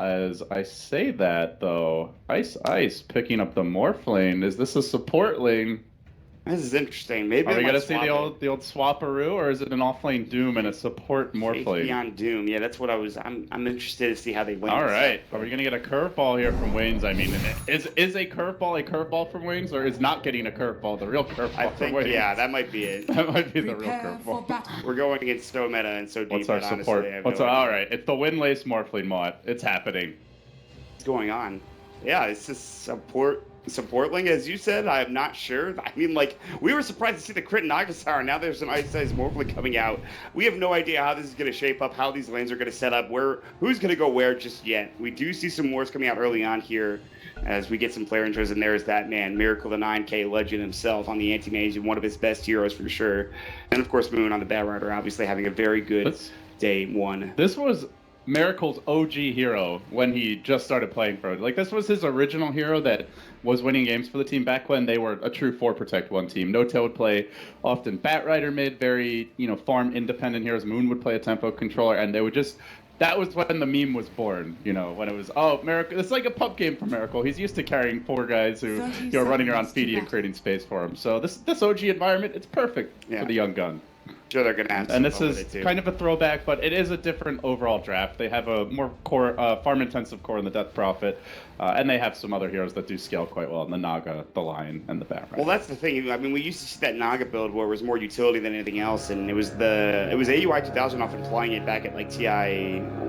As I say that, though, Ice picking up the Morphling. Is this a support lane? This is interesting. Maybe Are we going gonna see the old swapperoo, or is it an offlane Doom and a support Faith Morphling? Beyond Doom. Yeah, that's what I'm interested to see how they win. All right, are we gonna get a curveball here from Wings? I mean, is a curveball from Wings, or is not getting a curveball the real curveball from Wings? Yeah, that might be it. That might be the real curveball. We're going against so meta and so deep. What's our support? All right, it's the Windlace Morphling mod. It's happening. What's going on? Yeah, it's just supportling, as you said. I'm not sure. I mean, like, we were surprised to see the crit Nagasar. Now there's an ice Morphling coming out. We have no idea how this is going to shape up, how these lanes are going to set up, who's going to go where just yet. We do see some wars coming out early on here as we get some player intros, and there's that man, Miracle the 9K legend himself on the anti-mage, and one of his best heroes for sure. And of course, Moon on the Bat Rider, obviously having a very good day one. This was Miracle's OG hero when he just started playing pro. Like, this was his original hero that was winning games for the team back when they were a true 4 Protect 1 team. No-Tail would play often Bat Rider mid, very, farm independent heroes. Moon would play a tempo controller, and they would just... That was when the meme was born, when it was, oh, Miracle. It's like a pub game for Miracle. He's used to carrying 4 guys who are running around feeding and creating space for him. So this OG environment, it's perfect for the young gun. Sure, they're gonna have and this is kind of a throwback, but it is a different overall draft. They have a more core, farm-intensive core in the Death Prophet, and they have some other heroes that do scale quite well in the Naga, the Lion, and the Bat Rider. Well, that's the thing. I mean, we used to see that Naga build where it was more utility than anything else, and it was AUI 2000 often flying it back at like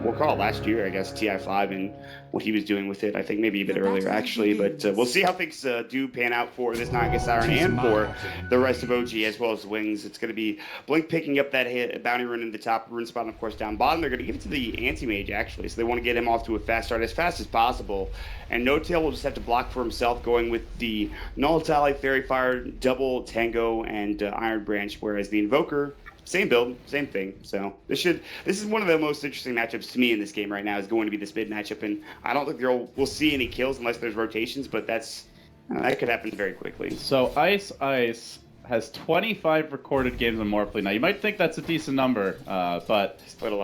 we'll call it last year, I guess, TI5, and what he was doing with it. I think maybe a bit earlier actually, but we'll see how things do pan out for this Naga Siren and for the rest of OG as well as Wings. It's going to be Blink picking up that bounty rune in the top rune spot, and of course down bottom they're going to give it to the anti-mage actually, so they want to get him off to a fast start as fast as possible. And No-Tail will just have to block for himself, going with the Null Tally, Fairy Fire, double Tango, and Iron Branch, whereas the Invoker, same build, same thing. So this is one of the most interesting matchups to me in this game right now, is going to be this mid matchup, and I don't think we'll see any kills unless there's rotations, but that could happen very quickly. So Ice has 25 recorded games in Morphling. Now, you might think that's a decent number, but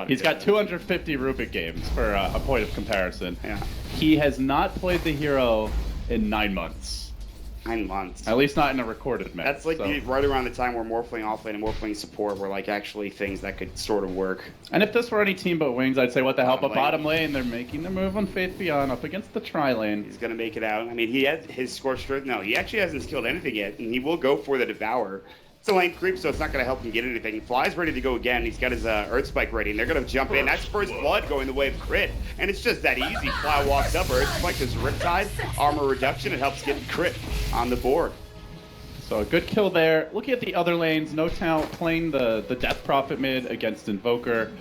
he's got 250 Rubik games for a point of comparison. Yeah. He has not played the hero in 9 months. 9 months. At least not in a recorded match. That's like right around the time where Morphling offlane and Morphling support were like actually things that could sort of work. And if this were any team but Wings, I'd say what the hell, but bottom lane, they're making the move on Faith Beyond up against the tri-lane. He's going to make it out. I mean, he had his Scorched Earth. No, he actually hasn't skilled anything yet, and he will go for the Devour. It's a lane creep, so it's not going to help him get anything. He flies ready to go again. He's got his Earth Spike ready, and they're going to jump in. That's First Blood going the way of crit, and it's just that easy. Fly walks up, Earth Spike does Riptide, armor reduction. It helps get the crit on the board. So a good kill there. Looking at the other lanes, No-Tail playing the Death Prophet mid against Invoker.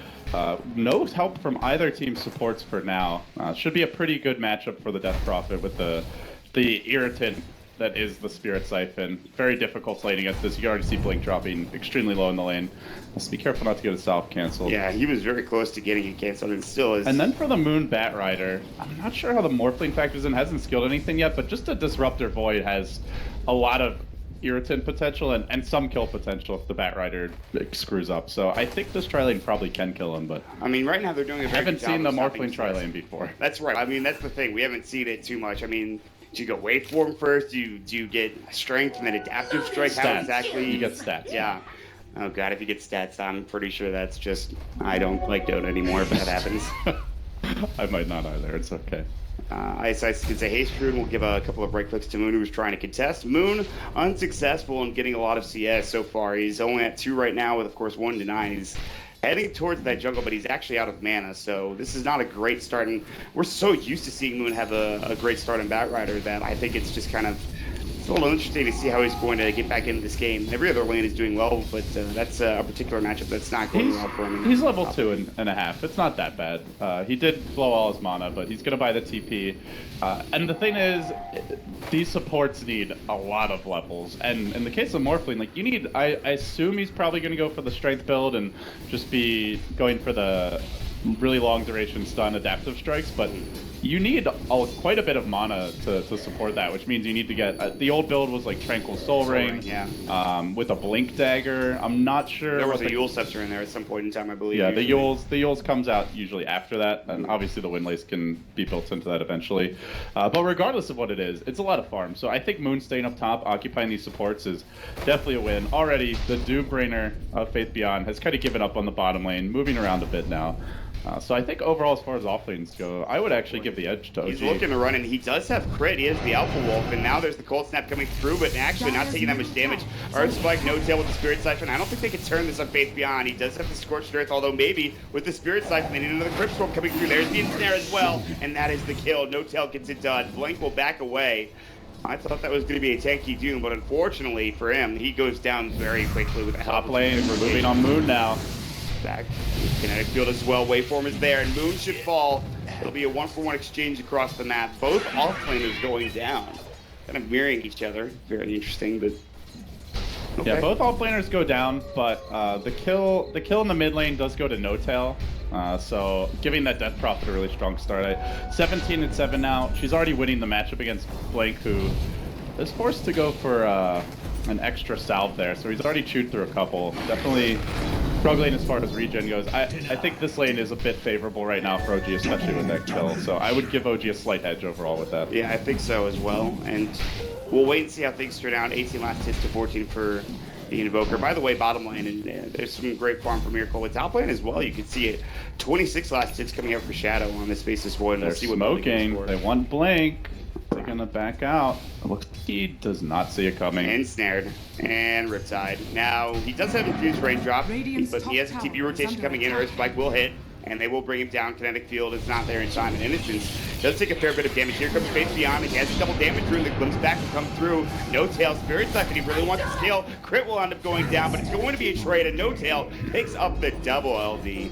No help from either team's supports for now. Should be a pretty good matchup for the Death Prophet with the irritant that is the Spirit Siphon. Very difficult slating against this. You can already see Blink dropping extremely low in the lane. Let's be careful not to get a self canceled. Yeah, he was very close to getting it canceled and still is. And then for the Moon Bat Rider, I'm not sure how the Morphling factors in. Hasn't skilled anything yet, but just a Disruptor Void has a lot of irritant potential and some kill potential if the Bat Rider screws up. So I think this tri-lane probably can kill him, but I mean, right now they're doing a very good job. I haven't seen the Morphling tri-lane before. That's right. I mean, that's the thing. We haven't seen it too much. I mean, do you go waveform first? Do you get strength and then adaptive strike? Stats. How exactly? You get stats. Yeah. Oh god, if you get stats, I'm pretty sure that's just I don't like Dota anymore if that happens. I might not either. It's okay. Ice gets a haste rune. We'll give a couple of right clicks to Moon, who was trying to contest. Moon unsuccessful in getting a lot of CS so far. He's only at 2 right now with, of course, 1 to 9. He's heading towards that jungle, but he's actually out of mana, so this is not a great start. And we're so used to seeing Moon have a great start in Bat Rider that I think it's just kind of a little interesting to see how he's going to get back into this game. Every other lane is doing well, but that's a particular matchup that's not going well for him. He's level 2.5. It's not that bad. He did blow all his mana, but he's going to buy the TP. And the thing is, these supports need a lot of levels. And in the case of Morphling, like, you need, I assume he's probably going to go for the strength build and just be going for the really long duration stun adaptive strikes, but you need quite a bit of mana to support that, which means you need to get the old build was like Tranquil Soul Ring, with a Blink Dagger. I'm not sure. There was a Yule Scepter in there at some point in time, I believe. Yeah, the Yules comes out usually after that, and obviously the Windlace can be built into that eventually. But regardless of what it is, it's a lot of farm. So I think Moon staying up top, occupying these supports is definitely a win. Already, the Doombrainer of Faith Beyond has kind of given up on the bottom lane, moving around a bit now. So I think overall, as far as offlanes go, I would actually give the edge to OG. He's looking to run, and he does have crit. He has the Alpha Wolf, and now there's the Cold Snap coming through, but actually not taking that much damage. Earth Spike, no tail with the Spirit Siphon. I don't think they can turn this on Faith Beyond. He does have the Scorched Earth, although maybe with the Spirit Siphon, they need another Crypt Storm coming through. There's the Ensnare as well, and that is the kill. No tail gets it done. Blink will back away. I thought that was going to be a tanky Doom, but unfortunately for him, he goes down very quickly with the top lane. We're moving on Moon now. Back. Kinetic field as well. Waveform is there, and Moon should fall. It'll be a 1-for-1 exchange across the map. Both offlaners going down, kind of mirroring each other. Very interesting, but okay. Yeah, both offlaners go down, but the kill in the mid lane does go to No Tail. So giving that Death Prophet a really strong start. 17-7 now. She's already winning the matchup against Blink, who is forced to go for an extra salve there. So he's already chewed through a couple. Definitely struggling as far as regen goes. I think this lane is a bit favorable right now for OG, especially with that kill. So I would give OG a slight edge overall with that. Yeah, I think so as well. And we'll wait and see how things turn out. 18 last hits to 14 for the Invoker. By the way, bottom lane, and there's some great farm for Miracle. With top lane as well, you can see it. 26 last hits coming out for Shadow on this Faceless Void. They're smoking. They want Blink. They're gonna back out. Looks like he does not see it coming. Ensnared and Riptide. Now he does have Infused Raindrop, but he has a TP rotation coming in. Earth Spike will hit, and they will bring him down. Kinetic Field is not there in time, and Innocence does take a fair bit of damage. Here comes Faith Beyond. He has a double damage rune that comes back to come through. No Tail, Spirit Siphon. He really wants to scale. Crit will end up going down, but it's going to be a trade, and No Tail picks up the double LD.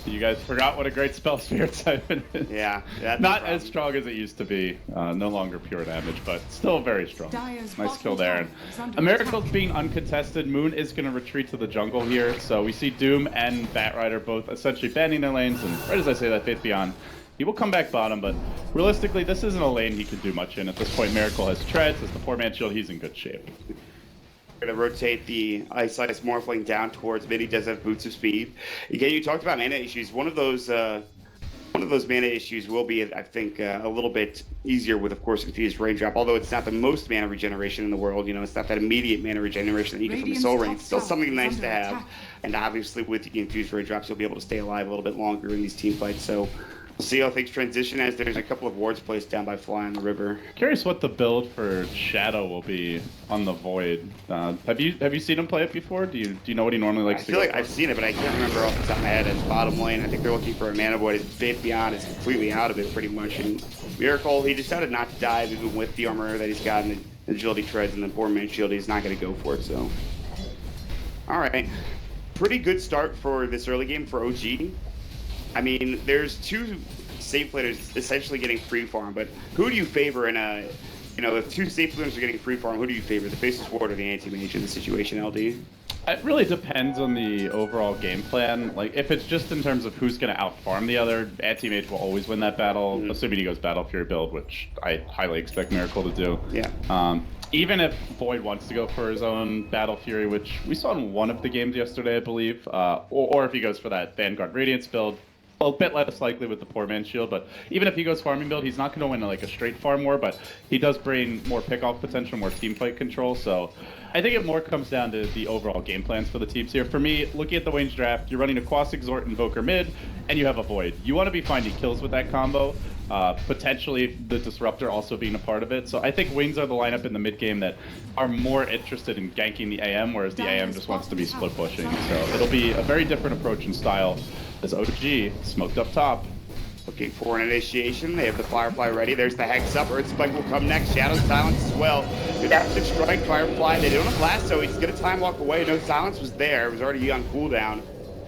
You guys forgot what a great spell Spirit Siphon is. Yeah. Not as strong as it used to be. No longer pure damage, but still very strong. Nice kill there. And Miracle's being uncontested. Moon is going to retreat to the jungle here. So we see Doom and Batrider both essentially banning their lanes. And right as I say that, Faith Beyond, he will come back bottom, but realistically, this isn't a lane he can do much in. At this point, Miracle has treads. As the poor man shield, he's in good shape. Going to rotate the iCeice Morphling down towards mid. He does have boots of speed. Again, you talked about mana issues. One of those mana issues will be, I think, a little bit easier with, of course, Infused Raindrop. Although it's not the most mana regeneration in the world, you know, it's not that immediate mana regeneration that you get from the Soul Ring. It's still something nice to have. And obviously, with the Infused Raindrops, you'll be able to stay alive a little bit longer in these team fights. So we'll see how things transition as there's a couple of wards placed down by Fly on the river. Curious what the build for Shadow will be on the Void. Have you seen him play it before? Do you know what he normally likes to go I feel like for? I've seen it, but I can't remember off the top of my head. As bottom lane, I think they're looking for a Mana Void. Faith Beyond is completely out of it, pretty much. And Miracle, he decided not to dive even with the armor that he's got and the agility treads and the poor man shield. He's not going to go for it, so. All right. Pretty good start for this early game for OG. I mean, there's two safe laners essentially getting free farm, but who do you favor in a, you know, if two safe laners are getting free farm, who do you favor, the Faceless Ward or the Anti-Mage in the situation, LD? It really depends on the overall game plan. Like, if it's just in terms of who's going to out-farm the other, Anti-Mage will always win that battle, assuming he goes Battle Fury build, which I highly expect Miracle to do. Yeah. Even if Void wants to go for his own Battle Fury, which we saw in one of the games yesterday, I believe, or if he goes for that Vanguard Radiance build, a bit less likely with the poor man shield, but even if he goes farming build, he's not going to win like a straight farm war, but he does bring more pick-off potential, more team fight control, so I think it more comes down to the overall game plans for the teams here. For me, looking at the Wings draft, you're running a Quas Exort Invoker mid, and you have a Void. You want to be finding kills with that combo, potentially the Disruptor also being a part of it, so I think Wings are the lineup in the mid game that are more interested in ganking the AM, whereas the AM just wants to be split pushing, so it'll be a very different approach and style. As OG smoked up top. Looking for an initiation. They have the Firefly ready. There's the Hex up. Earth Spike will come next. Shadow Silence as well. Good active strike. Firefly. They don't have blast, so he's going to time walk away. No Silence was there. It was already on cooldown.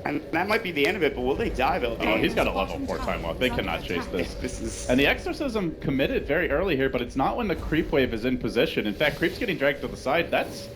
And that might be the end of it, but will they dive? Oh, he's got a level 4 time walk. They cannot chase this. And the Exorcism committed very early here, but it's not when the creep wave is in position. In fact, creep's getting dragged to the side. That's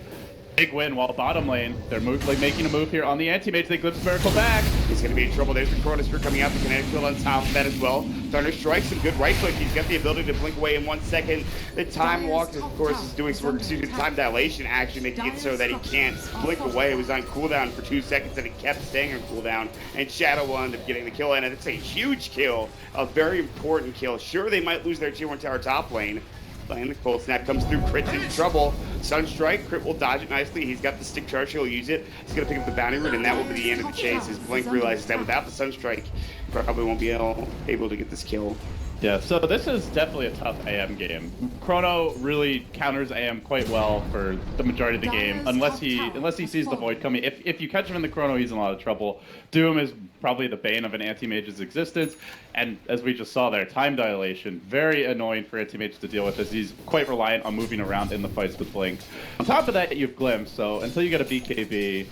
big win, while bottom lane, they're making a move here on the anti-mage. They glimpse Miracle back. He's going to be in trouble. There's the Chronosphere coming out. The kinetic field on top of that as well. Thunder strikes and good right click. He's got the ability to blink away in 1 second. The time walk, of course, is doing some time dilation action, making it so that he can't blink away. It was on cooldown for 2 seconds and it kept staying on cooldown. And Shadow will end up getting the kill, and it's a huge kill, a very important kill. Sure, they might lose their tier 1 tower top lane. And the cold snap comes through, Crit's in trouble. Sunstrike, Crit will dodge it nicely. He's got the stick charge, he'll use it. He's gonna pick up the bounty root, and that will be the end of the chase. As Blink realizes that without the Sunstrike, probably won't be able to get this kill. Yeah, so this is definitely a tough AM game. Chrono really counters AM quite well for the majority of the game, unless he sees the Void coming. If you catch him in the Chrono, he's in a lot of trouble. Doom is probably the bane of an anti-mage's existence, and as we just saw there, time dilation, very annoying for anti-mage to deal with, as he's quite reliant on moving around in the fights with Blink. On top of that, you have Glimpse, so until you get a BKB,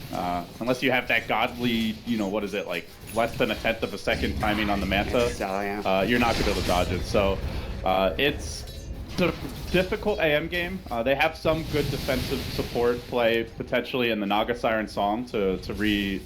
unless you have that godly, what is it, like less than 1/10 of a second timing on the Manta, you're not going to be able to dodge it. So it's a difficult AM game. They have some good defensive support play potentially in the Naga Siren Song to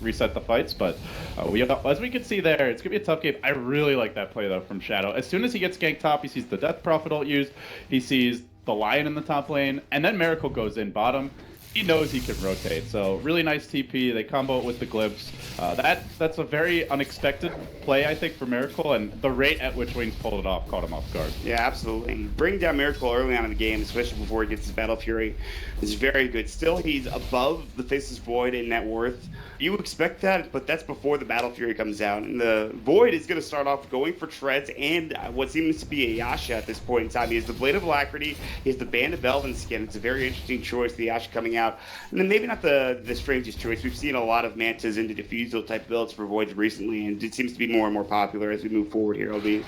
reset the fights, but as we can see there, it's going to be a tough game. I really like that play though from Shadow. As soon as he gets ganked top, he sees the Death Prophet ult used, he sees the Lion in the top lane, and then Miracle goes in bottom. He knows he can rotate, so really nice TP. They combo it with the Glimpse. That's a very unexpected play, I think, for Miracle, and the rate at which Wings pulled it off caught him off guard. Yeah, absolutely. Bring down Miracle early on in the game, especially before he gets his Battle Fury, is very good. Still, he's above the Faceless Void in net worth. You expect that, but that's before the Battle Fury comes out. And the Void is going to start off going for treads and what seems to be a Yasha at this point in time. He has the Blade of Alacrity, he has the Band of Belden skin. It's a very interesting choice, the Yasha coming out. And then maybe not the strangest choice. We've seen a lot of Mantas into Diffusal type builds for Voids recently, and it seems to be more and more popular as we move forward here, LB.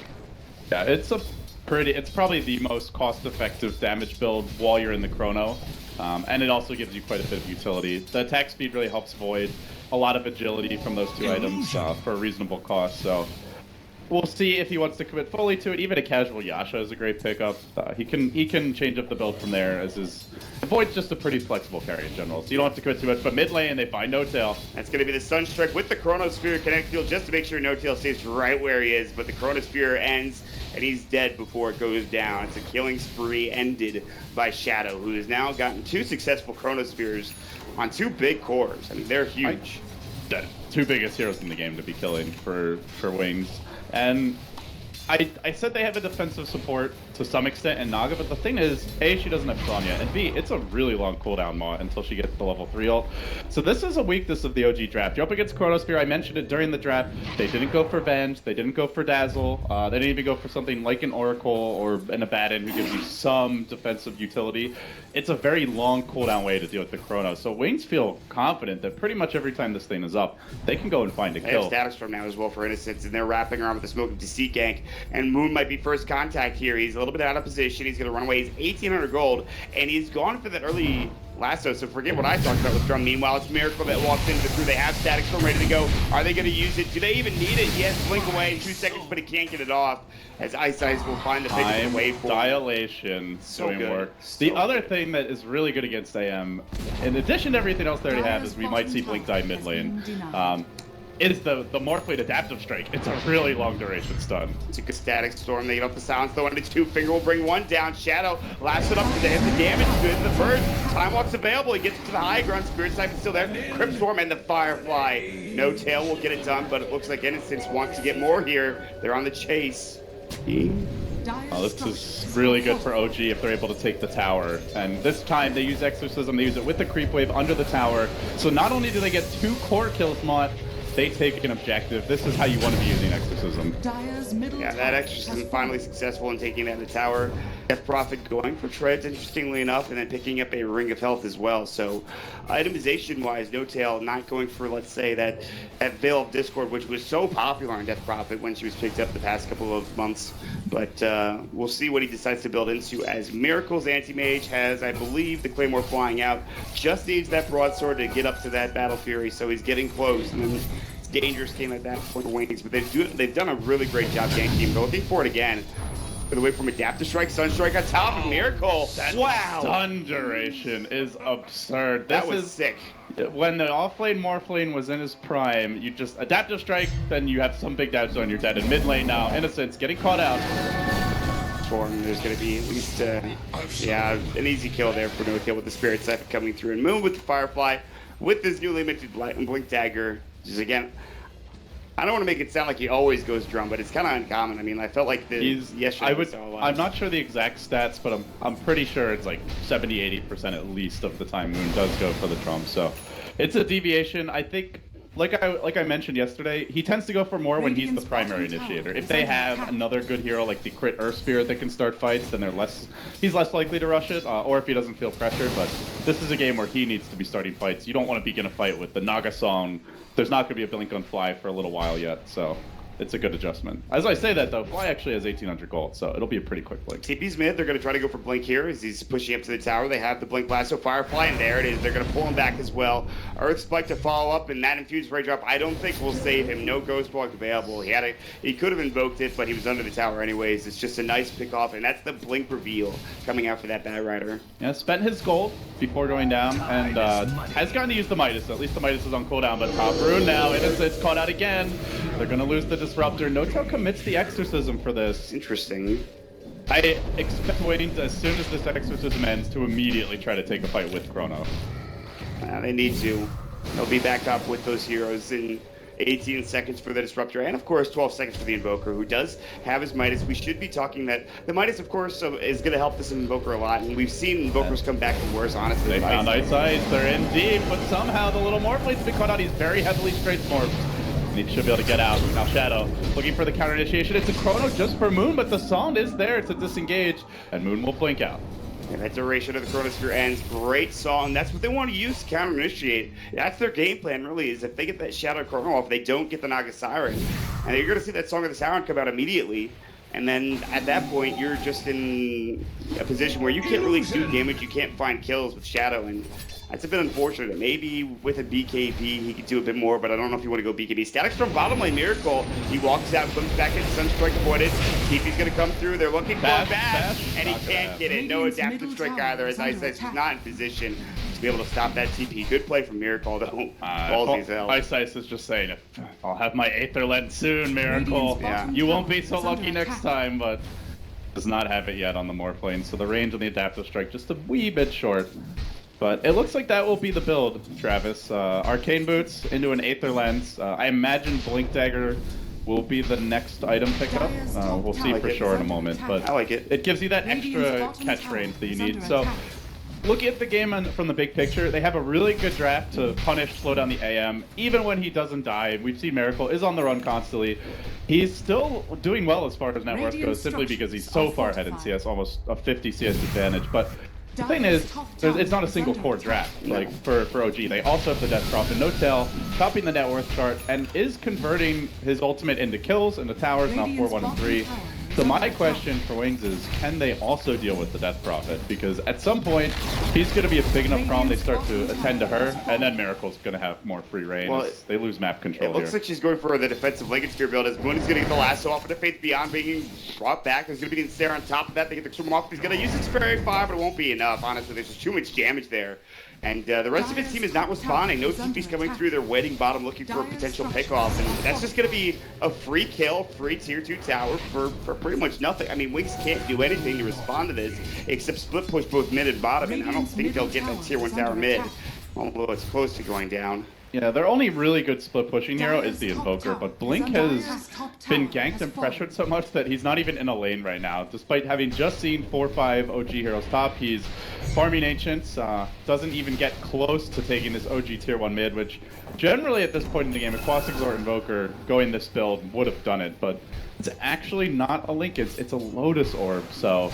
Yeah, it's probably the most cost-effective damage build while you're in the Chrono. And it also gives you quite a bit of utility. The attack speed really helps Void. A lot of agility from those two items for a reasonable cost. So we'll see if he wants to commit fully to it. Even a casual Yasha is a great pickup. He can change up the build from there, as his Void's just a pretty flexible carry in general. So you don't have to commit too much. But mid lane, they find No-Tail. That's going to be the Sunstrike with the Chronosphere Kinetic Field just to make sure No-Tail stays right where he is. But the Chronosphere ends, and he's dead before it goes down. It's a killing spree ended by Shadow, who has now gotten 2 successful Chronospheres on 2 big cores. I mean, they're huge. The 2 biggest heroes in the game to be killing for Wings. And I said they have a defensive support to some extent in Naga, but the thing is, A, she doesn't have Sonya, and B, it's a really long cooldown Maw until she gets the level 3 ult. So this is a weakness of the OG draft. You're up against Chronosphere. I mentioned it during the draft. They didn't go for Venge. They didn't go for Dazzle. They didn't even go for something like an Oracle or an Abaddon who gives you some defensive utility. It's a very long cooldown way to deal with the Chrono. So Wings feel confident that pretty much every time this thing is up, they can go and find a kill. They have Static Storm now as well for Innocence, and they're wrapping around with the Smoke of Deceit gank. And Moon might be first contact here. He's a little bit out of position. He's going to run away. He's 1,800 gold, and he's gone for that early lasso, so forget what I talked about with Drum. Meanwhile, it's Miracle that walks into the crew. They have Static Storm ready to go. Are they going to use it? Do they even need it? Yes, blink away in 2 seconds, but he can't get it off, as Ice will find the physical way for dilation so doing good. work. So the other thing that is really good against AM, in addition to everything else they already have, is we might see Blink die mid lane. Is the Morphling Adaptive Strike. It's a really long duration stun. It's a good Static Storm. They get up the silence, though, and it's 2. Finger will bring 1 down. Shadow lasts it up to the hit. The damage good in the first. Time Walk's available. He gets to the high ground. Spirit Siphon's still there. Crypt Storm and the Firefly. No-Tail will get it done, but it looks like Innocence wants to get more here. They're on the chase. Oh, this is really good for OG if they're able to take the tower. And this time they use Exorcism. They use it with the creep wave under the tower. So not only do they get 2 core kills, Mott, they take an objective. This is how you want to be using Exorcism. Yeah, that Exorcism finally successful in taking down the tower. Death Prophet going for treads, interestingly enough, and then picking up a Ring of Health as well. So, itemization-wise, No-Tail not going for, let's say, that Veil of Discord, which was so popular on Death Prophet when she was picked up the past couple of months. But we'll see what he decides to build into, as Miracle's Anti-Mage has, I believe, the Claymore flying out. Just needs that broadsword to get up to that Battle Fury, so he's getting close. And then dangerous game at that point for Wings, but they've done a really great job ganking him. But looking for it again. By the way, from Adaptive Strike, Sunstrike on top of Miracle. Wow. Stun duration is absurd. That was sick. When the off-lane Morphling was in his prime, you just Adaptive Strike, then you have some big dash zone, you're dead. In mid lane now, Innocence getting caught out. There's going to be at least, yeah, an easy kill there for no kill with the Spirit Siphon coming through. And Moon with the Firefly, with this newly minted Blink Dagger. Just again, I don't want to make it sound like he always goes drum, but it's kind of uncommon. I mean, I felt like yesterday I'm not sure the exact stats, but I'm pretty sure it's like 70-80% at least of the time Moon does go for the drum. So it's a deviation. I think, like I mentioned yesterday, he tends to go for more when he's the primary initiator. If they have another good hero like the Crit Earth Spirit that can start fights, then he's less likely to rush it, or if he doesn't feel pressured. But this is a game where he needs to be starting fights. You don't want to begin a fight with the Naga song. There's not going to be a blink on Fly for a little while yet, so it's a good adjustment. As I say that, though, Fly actually has 1,800 gold, so it'll be a pretty quick blink. TP's mid. They're going to try to go for blink here as he's pushing up to the tower. They have the blink blast. So Firefly, and there it is. They're going to pull him back as well. Earth Spike to follow up, and that infused rage drop, I don't think will save him. No Ghost Walk available. He could have invoked it, but he was under the tower anyways. It's just a nice pick off, and that's the blink reveal coming out for that Bad Rider. Yeah, spent his gold before going down, and has gotten to use the Midas. At least the Midas is on cooldown, but top rune now. Innocence caught out again. They're going to lose the Disruptor. Noto commits the Exorcism for this. Interesting. I expect waiting as soon as this Exorcism ends to immediately try to take a fight with Chrono. They need to. They'll be back up with those heroes in 18 seconds for the Disruptor, and of course 12 seconds for the Invoker, who does have his Midas. We should be talking that the Midas, of course, is going to help this Invoker a lot, and we've seen Invokers come back from worse, honestly. They found Ice, they're in deep, but somehow the little Morphling's been caught out. He's very heavily straight morphed. And he should be able to get out. Now Shadow looking for the counter initiation. It's a Chrono just for Moon, but the Sound is there to disengage, and Moon will blink out. And that duration of the Chronosphere ends. Great song. That's what they want to use to counter initiate. That's their game plan, really, is if they get that Shadow Chrono off, they don't get the Naga Siren. And you're going to see that Song of the Siren come out immediately. And then at that point, you're just in a position where you can't really do damage. You can't find kills with Shadow. And that's a bit unfortunate. Maybe with a BKB, he could do a bit more, but I don't know if you want to go BKB. Static Storm bottom lane, Miracle. He walks out, comes back in, Sunstrike avoided. TP's going to come through. They're looking for a bash, and he can't get it. No Adaptive Strike either. As I said, he's not in position to be able to stop that TP. Good play from Miracle, though. Ice is just saying, I'll have my Aether Lens soon, Miracle. Yeah. You won't be so lucky next time, but does not have it yet on the Morphling. So the range on the Adaptive Strike just a wee bit short. But it looks like that will be the build, Travis. Arcane Boots into an Aether Lens. I imagine Blink Dagger will be the next item pickup. We'll see for sure in a moment. But I like it. It gives you that extra catch range that you need. So looking at the game from the big picture, they have a really good draft to punish, slow down the AM. Even when he doesn't die, we've seen Miracle is on the run constantly. He's still doing well as far as net worth goes, simply because he's so far ahead in CS, almost a 50 CS advantage. But the thing is, it's not a single core draft, like for OG. They also have the Death Prophet, no tail, topping the net worth chart, and is converting his ultimate into kills in the towers, now 4, 1, and 3. So my question for Wings is, can they also deal with the Death Prophet? Because at some point, he's going to be a big enough problem they start to attend to her, and then Miracle's going to have more free reign. Well, they lose map control It looks like she's going for the defensive Lincoln Sphere build, as Moon is going to get the lasso off of the Faith Beyond being brought back. There's going to be an Ensnare on top of that. They get the Storm off. He's going to use his Fairy Fire, but it won't be enough. Honestly, there's just too much damage there. And the rest of his team is not responding. No TP's coming through. They're waiting bottom, looking for a potential pickoff. And that's just going to be a free kill, free tier 2 tower for pretty much nothing. I mean, Wings can't do anything to respond to this except split push both mid and bottom. And I don't think they'll get that tier 1 tower mid, although it's close to going down. Yeah, their only really good split pushing hero is the Invoker, but Blink has been ganked and pressured so much that he's not even in a lane right now. Despite having just seen 4-5 OG heroes top, he's farming Ancients, doesn't even get close to taking this OG tier 1 mid, which generally at this point in the game, a Quas Exort Invoker going this build would have done it, but it's actually not a Link, it's a Lotus Orb, so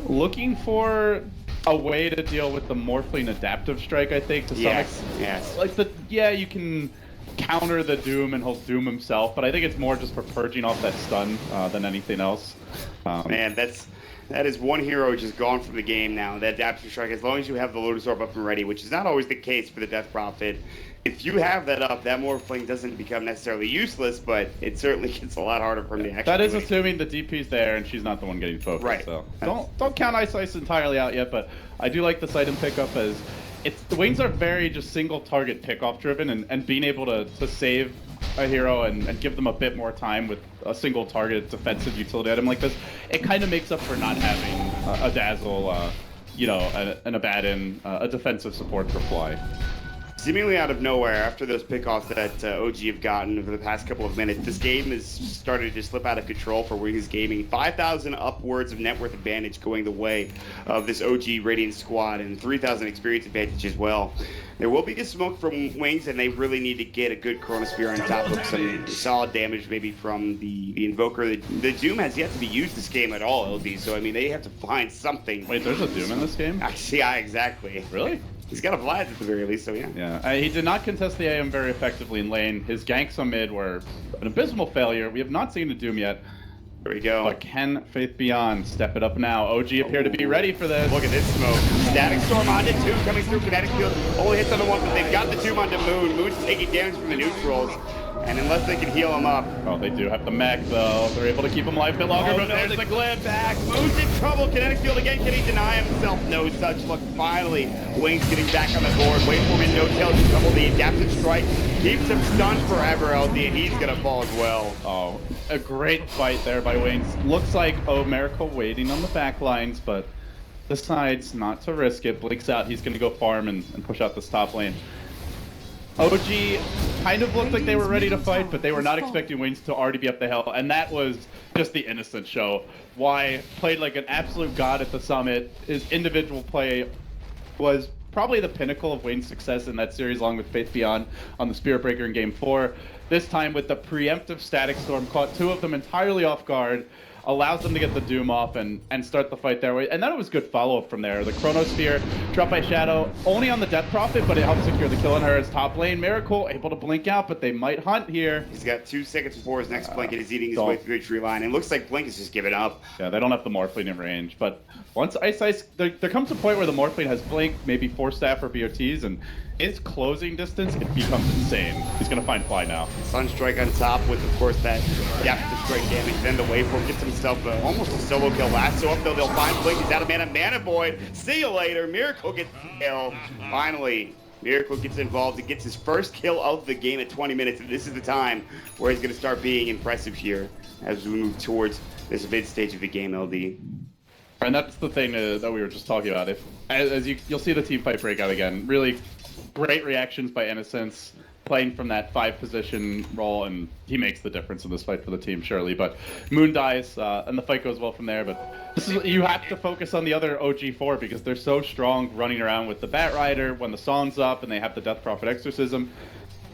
looking for a way to deal with the Morphling Adaptive Strike, I think, to some extent. Yes. Like you can counter the Doom and he'll Doom himself, but I think it's more just for purging off that stun than anything else. Man, that is one hero just gone from the game now. That Adaptive Strike, as long as you have the Lotus Orb up and ready, which is not always the case for the Death Prophet, if you have that up, that Morphling doesn't become necessarily useless, but it certainly gets a lot harder for him to actually. That is assuming the DP's there and she's not the one getting focused. Right. So don't count iceice entirely out yet, but I do like this item pickup as the wings are very just single target pickoff driven, and being able to save a hero and give them a bit more time with a single target defensive utility item like this, it kind of makes up for not having a dazzle, an Abaddon, a defensive support for Fly. Seemingly out of nowhere, after those pickoffs that OG have gotten over the past couple of minutes, this game has started to slip out of control for Wings Gaming. 5,000 upwards of net worth advantage going the way of this OG Radiant squad, and 3,000 experience advantage as well. There will be the smoke from Wings, and they really need to get a good Chronosphere on top of some solid damage, maybe from the Invoker. The Doom has yet to be used this game at all, LD, so I mean, they have to find something. Wait, there's a Doom in this game? Yeah, exactly. Really? He's got a Vlad at the very least, so yeah. Yeah, he did not contest the AM very effectively in lane. His ganks on mid were an abysmal failure. We have not seen the Doom yet. There we go. But can Faith Beyond step it up now? OG appear to be ready for this. Look at this smoke. Static Storm onto 2, coming through kinetic field. Only hits on the 1, but they've got the 2 onto Moon. Moon's taking damage from the neutrals. And unless they can heal him up. Oh, they do have the mech, though. They're able to keep him alive a bit longer, but there's the glib back. Moon's in trouble. Kinetic field again. Can he deny himself? No such luck. Finally, Wings getting back on the board. Wait for him. No tail to trouble. The adaptive strike keeps him stunned forever, LD, and he's going to fall as well. Oh, a great fight there by Wings. Looks like, Miracle waiting on the back lines, but decides not to risk it. Blinks out. He's going to go farm and push out this top lane. OG kind of looked like they were ready to fight, but they were not expecting Wings to already be up the hill, and that was just the innocent show. Y played like an absolute god at the summit. His individual play was probably the pinnacle of Wings' success in that series, along with Faith Beyond on the Spirit Breaker in Game 4. This time with the preemptive Static Storm, caught 2 of them entirely off guard, allows them to get the Doom off and start the fight their way. And then it was good follow-up from there. The Chronosphere dropped by Shadow, only on the Death Prophet, but it helped secure the kill on her as top lane. Miracle able to blink out, but they might hunt here. He's got 2 seconds before his next blink, and he's eating his way through the tree line. And it looks like Blink is just giving up. Yeah, they don't have the Morphling in range. But once iceice, there comes a point where the Morphling has Blink, maybe 4 staff or BOTs, and his closing distance, it becomes insane. He's going to find Fly now. Sunstrike on top with, of course, that adaptive strike damage. Then the waveform gets himself almost a solo kill. Lasso up, though. They'll find Blink. He's out of mana. Mana Void. See you later. Miracle gets the kill. Finally, Miracle gets involved and gets his first kill of the game at 20 minutes. And this is the time where he's going to start being impressive here as we move towards this mid stage of the game, LD. And that's the thing that we were just talking about. As you'll see the team fight break out again. Really great reactions by Innocence, playing from that 5 position role, and he makes the difference in this fight for the team, surely. But Moon dies, and the fight goes well from there. But you have to focus on the other OG4 because they're so strong running around with the Bat Rider when the song's up, and they have the Death Prophet Exorcism.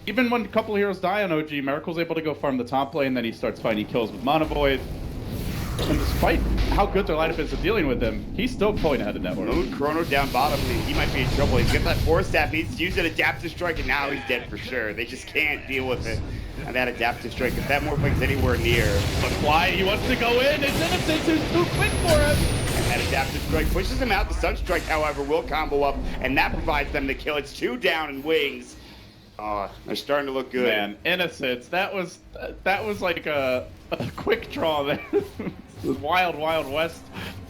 Even when a couple of heroes die on OG, Miracle's able to go farm the top lane, then he starts finding kills with Mana Void. And despite how good their lineup is at dealing with him, he's still pulling ahead of network. Moon Chrono down bottom, and he might be in trouble. He's got that 4 staff, needs to use an adaptive strike, and now he's dead for sure. They just can't deal with it. And that adaptive strike, if that Morphling's anywhere near. But Fly, he wants to go in, it's Innocence who's too quick for him. And that adaptive strike pushes him out. The Sunstrike, however, will combo up, and that provides them the kill. It's 2 down in Wings. They're starting to look good. Man, Innocence, that was like a quick draw there. Wild West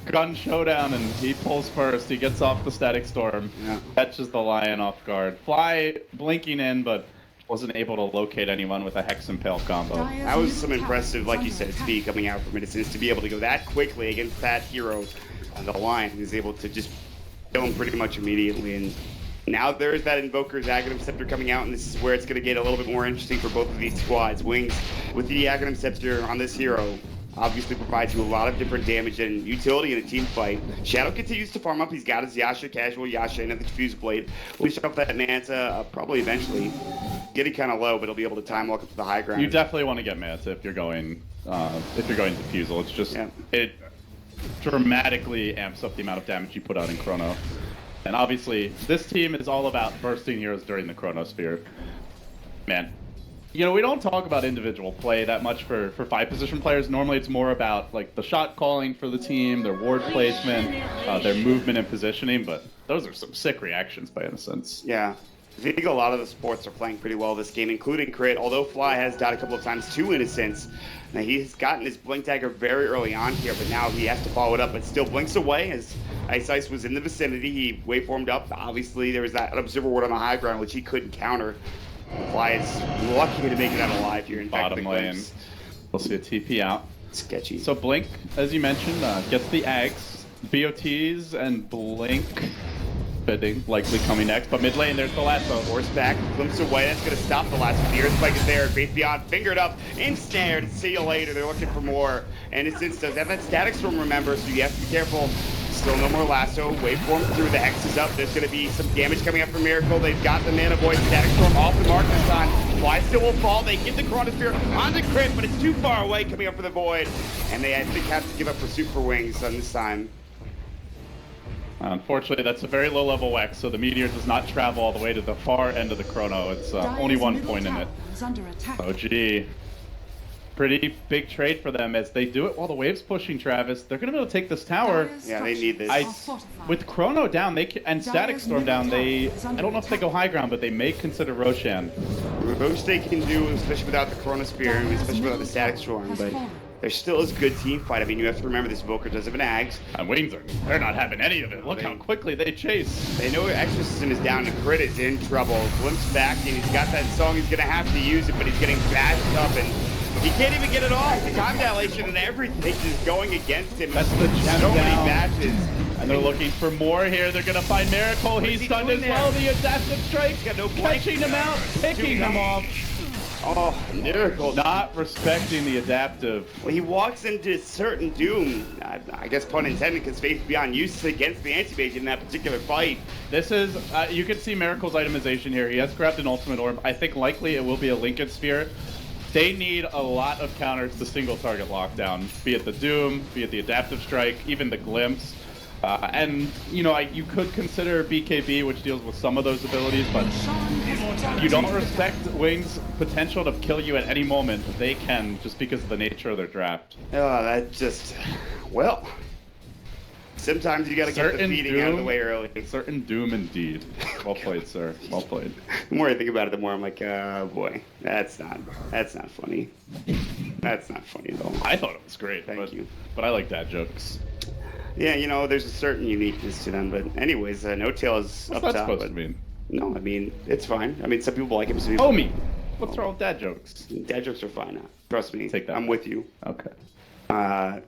gun showdown, and he pulls first. He gets off the Static Storm, catches the Lion off guard. Fly blinking in, but wasn't able to locate anyone with a Hex Impale combo. That was some impressive, like you said, speed coming out from Innocence to be able to go that quickly against that hero on the Lion. He was able to just kill him pretty much immediately. And now there's that Invoker's Aghanim Scepter coming out, and this is where it's going to get a little bit more interesting for both of these squads. Wings with the Aghanim Scepter on this hero obviously provides you a lot of different damage and utility in a team fight. Shadow continues to farm up. He's got his Yasha, casual Yasha, and the Fuse Blade. We'll shove that Manta probably eventually. Getting kind of low, but he'll be able to time walk up to the high ground. You definitely want to get Manta if you're going Diffusal. It's just it dramatically amps up the amount of damage you put out in Chrono. And obviously, this team is all about bursting heroes during the Chronosphere. Man. You know, we don't talk about individual play that much for 5-position players. Normally, it's more about like the shot calling for the team, their ward placement, their movement and positioning. But those are some sick reactions by Innocence. Yeah, I think a lot of the supports are playing pretty well this game, including Crit, although Fly has died a couple of times too, in a sense. Now, he's gotten his Blink Dagger very early on here, but now he has to follow it up, but still blinks away as iceice was in the vicinity. He waveformed up. Obviously, there was that Observer Ward on the high ground, which he couldn't counter. Fly is lucky to make it out alive here. In Bottom lane. We'll see a TP out. Sketchy. So Blink, as you mentioned, gets the Ags, BOTs, and Blink. Bidding likely coming next, but mid lane, there's the lasso. Force back, glimpse away. That's going to stop the lasso. The Earthquake is there. Faith Beyond fingered up, ensnared. See you later. They're looking for more. And Innocence does have that static storm, remember, so you have to be careful. Still no more lasso. Waveform through. The Hex is up. There's going to be some damage coming up from Miracle. They've got the Mana Void. Static storm off the mark this time. Fly still will fall. They get the Chronosphere on the Crit, but it's too far away coming up for the Void. And they, I think, have to give up pursuit for Wings on this time. Unfortunately, that's a very low-level Wex, so the Meteor does not travel all the way to the far end of the Chrono. It's only 1 point in it. OG. Pretty big trade for them as they do it while the wave's pushing Travis. They're going to be able to take this tower. Yeah, they need this. With Chrono down and Static Storm down, I don't know if they go high ground, but they may consider Roshan. Most they can do, especially without the Chronosphere, and especially without the Static Storm, but there still is a good team fight. I mean, you have to remember this Invoker does have an Ags. And Wings they're not having any of it. Look how quickly they chase. They know Exorcism is down, and Crit is in trouble. Glimpse back, and he's got that song. He's going to have to use it, but he's getting bashed up, and he can't even get it off. The time dilation and everything is going against him. That's the gem so many down. bashes. And they're looking for more here. They're going to find Miracle. He's stunned as well. The adaptive strike. He's got no catching him out, picking him off. Oh, Miracle. Not respecting the adaptive. Well, he walks into certain doom. I guess pun intended, because Faith Beyond used against the anti-mage in that particular fight. This is, you can see Miracle's itemization here. He has grabbed an ultimate orb. I think likely it will be a Lincoln Sphere. They need a lot of counters to single target lockdown, be it the Doom, be it the Adaptive Strike, even the Glimpse. And, you know, you could consider BKB, which deals with some of those abilities, but you don't respect Wings' potential to kill you at any moment. They can, just because of the nature of their draft. Oh, that just, well, sometimes you gotta get the feeding out of the way early. Certain Doom indeed. Well played, sir. Well played. The more I think about it, the more I'm like, oh boy, that's not funny. That's not funny at all. I thought it was great. Thank you. But I like dad jokes. Yeah, you know, there's a certain uniqueness to them, but anyways, No Tail is up top. What's that supposed to mean? No, I mean, it's fine. I mean, some people like him, some people... Homie! What's wrong with dad jokes? Dad jokes are fine now. Trust me. Take that. I'm with you. Okay.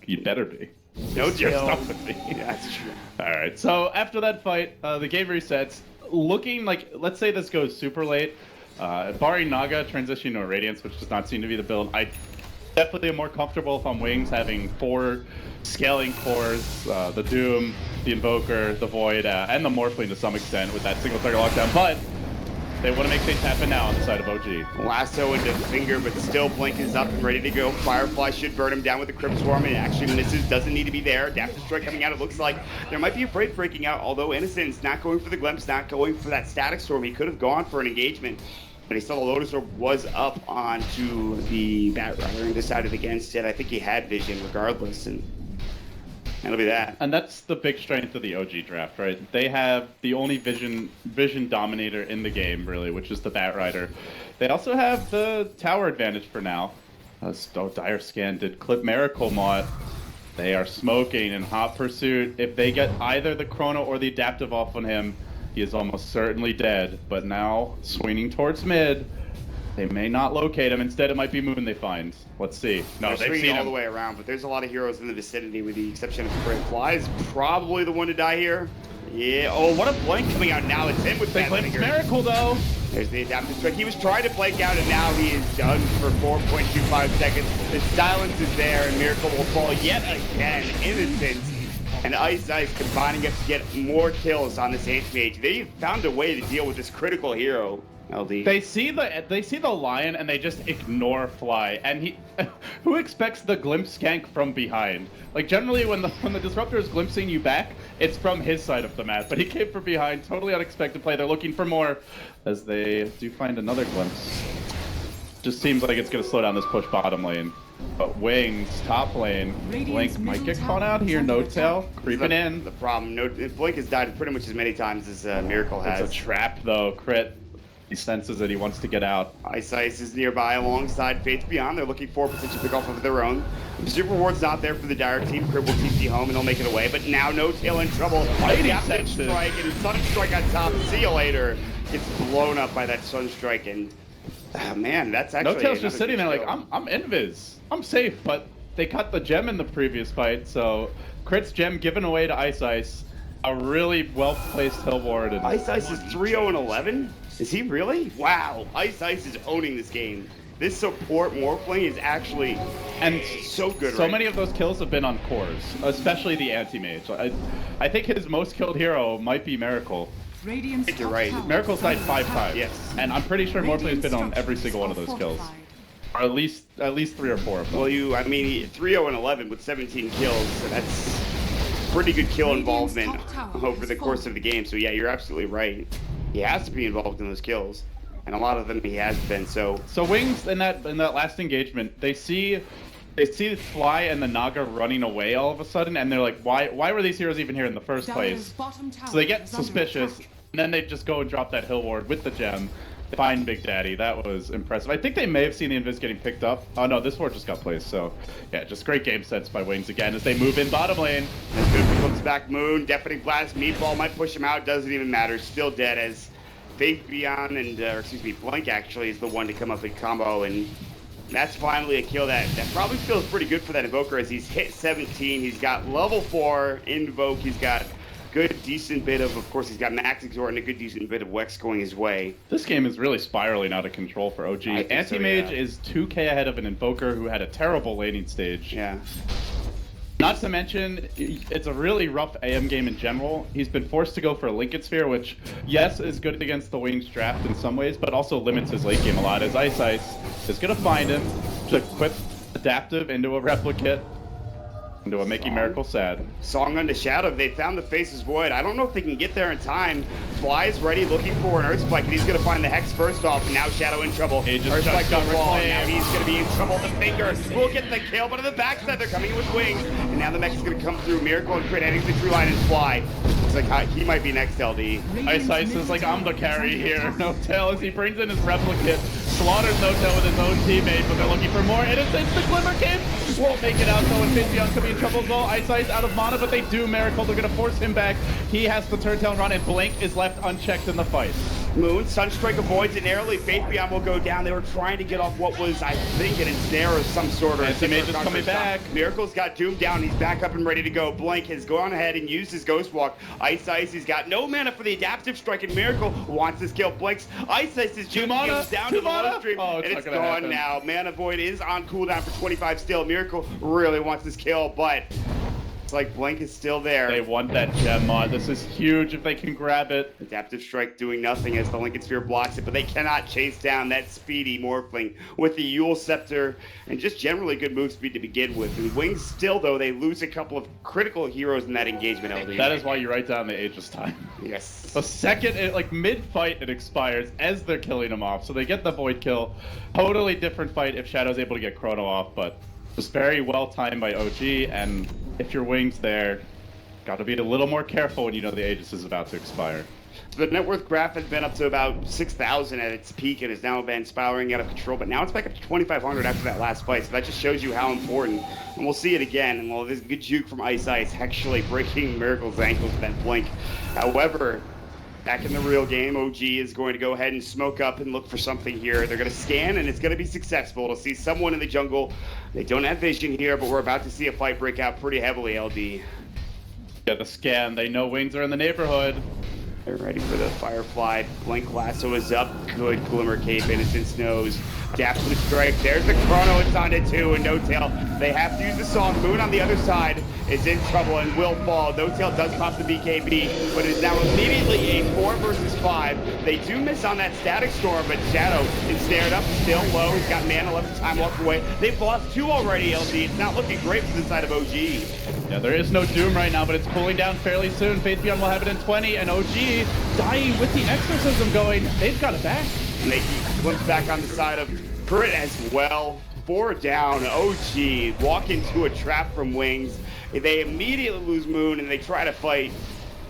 You better be. No You're Tail. stuck with me. Yeah, that's true. Alright, so after that fight, the game resets. Looking like, let's say this goes super late. Barring Naga transitioning to a Radiance, which does not seem to be the build, I definitely am more comfortable if I'm Wings having 4 scaling cores, the Doom, the Invoker, the Void, and the Morphling to some extent with that single target lockdown, but they want to make things happen now on the side of OG. Lasso into finger, but still Blink is up and ready to go. Firefly should burn him down with the Crypt Swarm, and it actually misses, doesn't need to be there. Adaptive Strike coming out, it looks like there might be a Freight breaking out, although Innocence not going for the Glimpse, not going for that Static Storm. He could have gone for an engagement, but he saw the Lotus Orb was up onto the Bat Rider and decided against it. I think he had vision regardless, and that'll be that. And that's the big strength of the OG draft, right? They have the only vision dominator in the game, really, which is the Bat Rider. They also have the tower advantage for now. Dire Scan did clip Miracle Mott. They are smoking in hot pursuit. If they get either the Chrono or the Adaptive off on him, he is almost certainly dead. But now, swinging towards mid, they may not locate him. Instead, it might be Moon they find. Let's see. No, they've seen all the way around, but there's a lot of heroes in the vicinity with the exception of Fred. Fly is probably the one to die here. Yeah, oh, what a Blink coming out now. It's in with They claim Miracle, though. There's the Adaptive Strike. He was trying to Blink out, and now he is done for 4.25 seconds. The silence is there, and Miracle will fall yet again. Innocence and iceice combining up to get more kills on this H-Mage. They found a way to deal with this critical hero. LD. They see the lion and they just ignore Fly, and he who expects the glimpse skank from behind? Like generally when the disruptor is glimpsing you back, it's from his side of the map, but he came from behind. Totally unexpected play. They're looking for more as they do find another glimpse. Just seems like it's gonna slow down this push bottom lane. But Wings, top lane, Blink might get caught out here. No Tail creeping in. The problem, Blink has died pretty much as many times as Miracle has. It's a trap though. Crit He senses that he wants to get out. iCeice is nearby alongside Faith Beyond. They're looking for a potential pick off of their own. The super reward's not there for the direct team. Crib will TP home and they'll make it away. But now No Tail in trouble. Fighting That strike and Sunstrike on top. See you later. Gets blown up by that Sunstrike and man, that's actually No Tail's just sitting there like I'm invis. I'm safe, but they cut the gem in the previous fight, so Crit's gem given away to iCeice. A really well-placed hill ward. And iCeice is 3-0-11? Is he really? Wow, iCeice is owning this game. This support Morphling is actually so good. So many of those kills have been on cores, especially the anti-mage. I think his most killed hero might be Miracle. You're right. Miracle's died 5 times. Yes. And I'm pretty sure Morphling has been on every single one of those kills. Or at least 3 or 4 of them. Well, 3-0-11 with 17 kills, so that's pretty good kill involvement over the course of the game. So yeah, you're absolutely right. He has to be involved in those kills, and a lot of them he has been. So Wings in that last engagement, they see Fly and the Naga running away all of a sudden, and they're like, why were these heroes even here in the first place? So they get suspicious, and then they just go and drop that hill ward with the gem. They find Big Daddy. That was impressive. I think they may have seen the invis getting picked up. Oh no, this ward just got placed. So yeah, just great game sense by Wings again as they move in bottom lane. As Goofy looks back, Moon, Deafening Blast, Meatball might push him out. Doesn't even matter. Still dead as Faith Beyond and Blank actually is the one to come up in combo, and that's finally a kill that probably feels pretty good for that Invoker as he's hit 17. He's got level 4 Invoke. He's got good, decent bit of course, he's got Max Exhort and a good, decent bit of Wex going his way. This game is really spiraling out of control for OG. Anti-Mage is 2k ahead of an Invoker who had a terrible laning stage. Yeah. Not to mention, it's a really rough AM game in general. He's been forced to go for a Lincoln Sphere, which, yes, is good against the Wings draft in some ways, but also limits his late game a lot, as iCeice is going to find him to equip Adaptive into a Replicate, into a Making Miracle sad. Song on the Shadow. They found the Faceless Void. I don't know if they can get there in time. Fly is ready, looking for an Earthspike, and he's going to find the Hex first off, and now Shadow in trouble. Earthspike got wrong. Now he's going to be in trouble. The Finger will get the kill, but on the backside, they're coming in with Wings, and now the mech is going to come through. Miracle and Crit heading to the true line and Fly. It's like, he might be next, LD. iCeice is like, I'm the carry here. No Tail as he brings in his Replicate. Slaughters No Tail with his own teammate, but they're looking for more innocence. The Glimmer Kid won't make it out, though, and Faith could be in trouble as well. iCeice out of mana, but they do Miracle. They're going to force him back. He has to turn tail and run, and Blink is left unchecked in the fight. Moon, Sunstrike avoids it narrowly. Faith Beyond will go down. They were trying to get off what was, I think, an ensnare of some sort. Anti-Mage is coming back. Miracle's got Doom down. He's back up and ready to go. Blink has gone ahead and used his Ghost Walk. iCeice, he's got no mana for the Adaptive Strike, and Miracle wants this kill. Blink's iCeice is down to the low stream, and it's gone now. Mana Void is on cooldown for 25 still. Miracle really wants this kill, but it's like Blink is still there. They want that gem mod. This is huge if they can grab it. Adaptive Strike doing nothing as the Lincoln Sphere blocks it, but they cannot chase down that speedy Morphling with the Yule Scepter and just generally good move speed to begin with. And Wings still, though, they lose a couple of critical heroes in that engagement, LD. That is why you write down the Aegis time. Yes. The second, like mid-fight, it expires as they're killing him off. So they get the Void kill. Totally different fight if Shadow's able to get Chrono off, but just very well timed by OG, and if your Wings there, got to be a little more careful when you know the Aegis is about to expire. The net worth graph has been up to about 6,000 at its peak and has now been spiraling out of control, but now it's back up to 2,500 after that last fight, so that just shows you how important, and we'll see it again, and well, there's a good juke from iCeice actually breaking Miracle's ankles with that Blink. However, back in the real game, OG is going to go ahead and smoke up and look for something here. They're going to scan, and it's going to be successful to see someone in the jungle. They don't have vision here, but we're about to see a fight break out pretty heavily, LD. Yeah, the scan. They know Wings are in the neighborhood. They're ready for the Firefly. Blink Lasso is up. Good Glimmer Cape. Innocence knows. Adaptive Strike. There's the Chrono. It's on to 2 and No Tail. They have to use the song. Moon on the other side is in trouble and will fall. No Tail does pop the BKB, but it is now immediately a 4 versus 5. They do miss on that Static Storm, but Shadow is snared up, still low. He's got mana left, time walk away. They've lost 2 already, LD. It's not looking great for the side of OG. Yeah, there is no Doom right now, but it's cooling down fairly soon. Faith Beyond will have it in 20, and OG dying with the Exorcism going. They've got it back. And they flip back on the side of Crit as well. 4 down. OG walk into a trap from Wings. They immediately lose Moon, and they try to fight.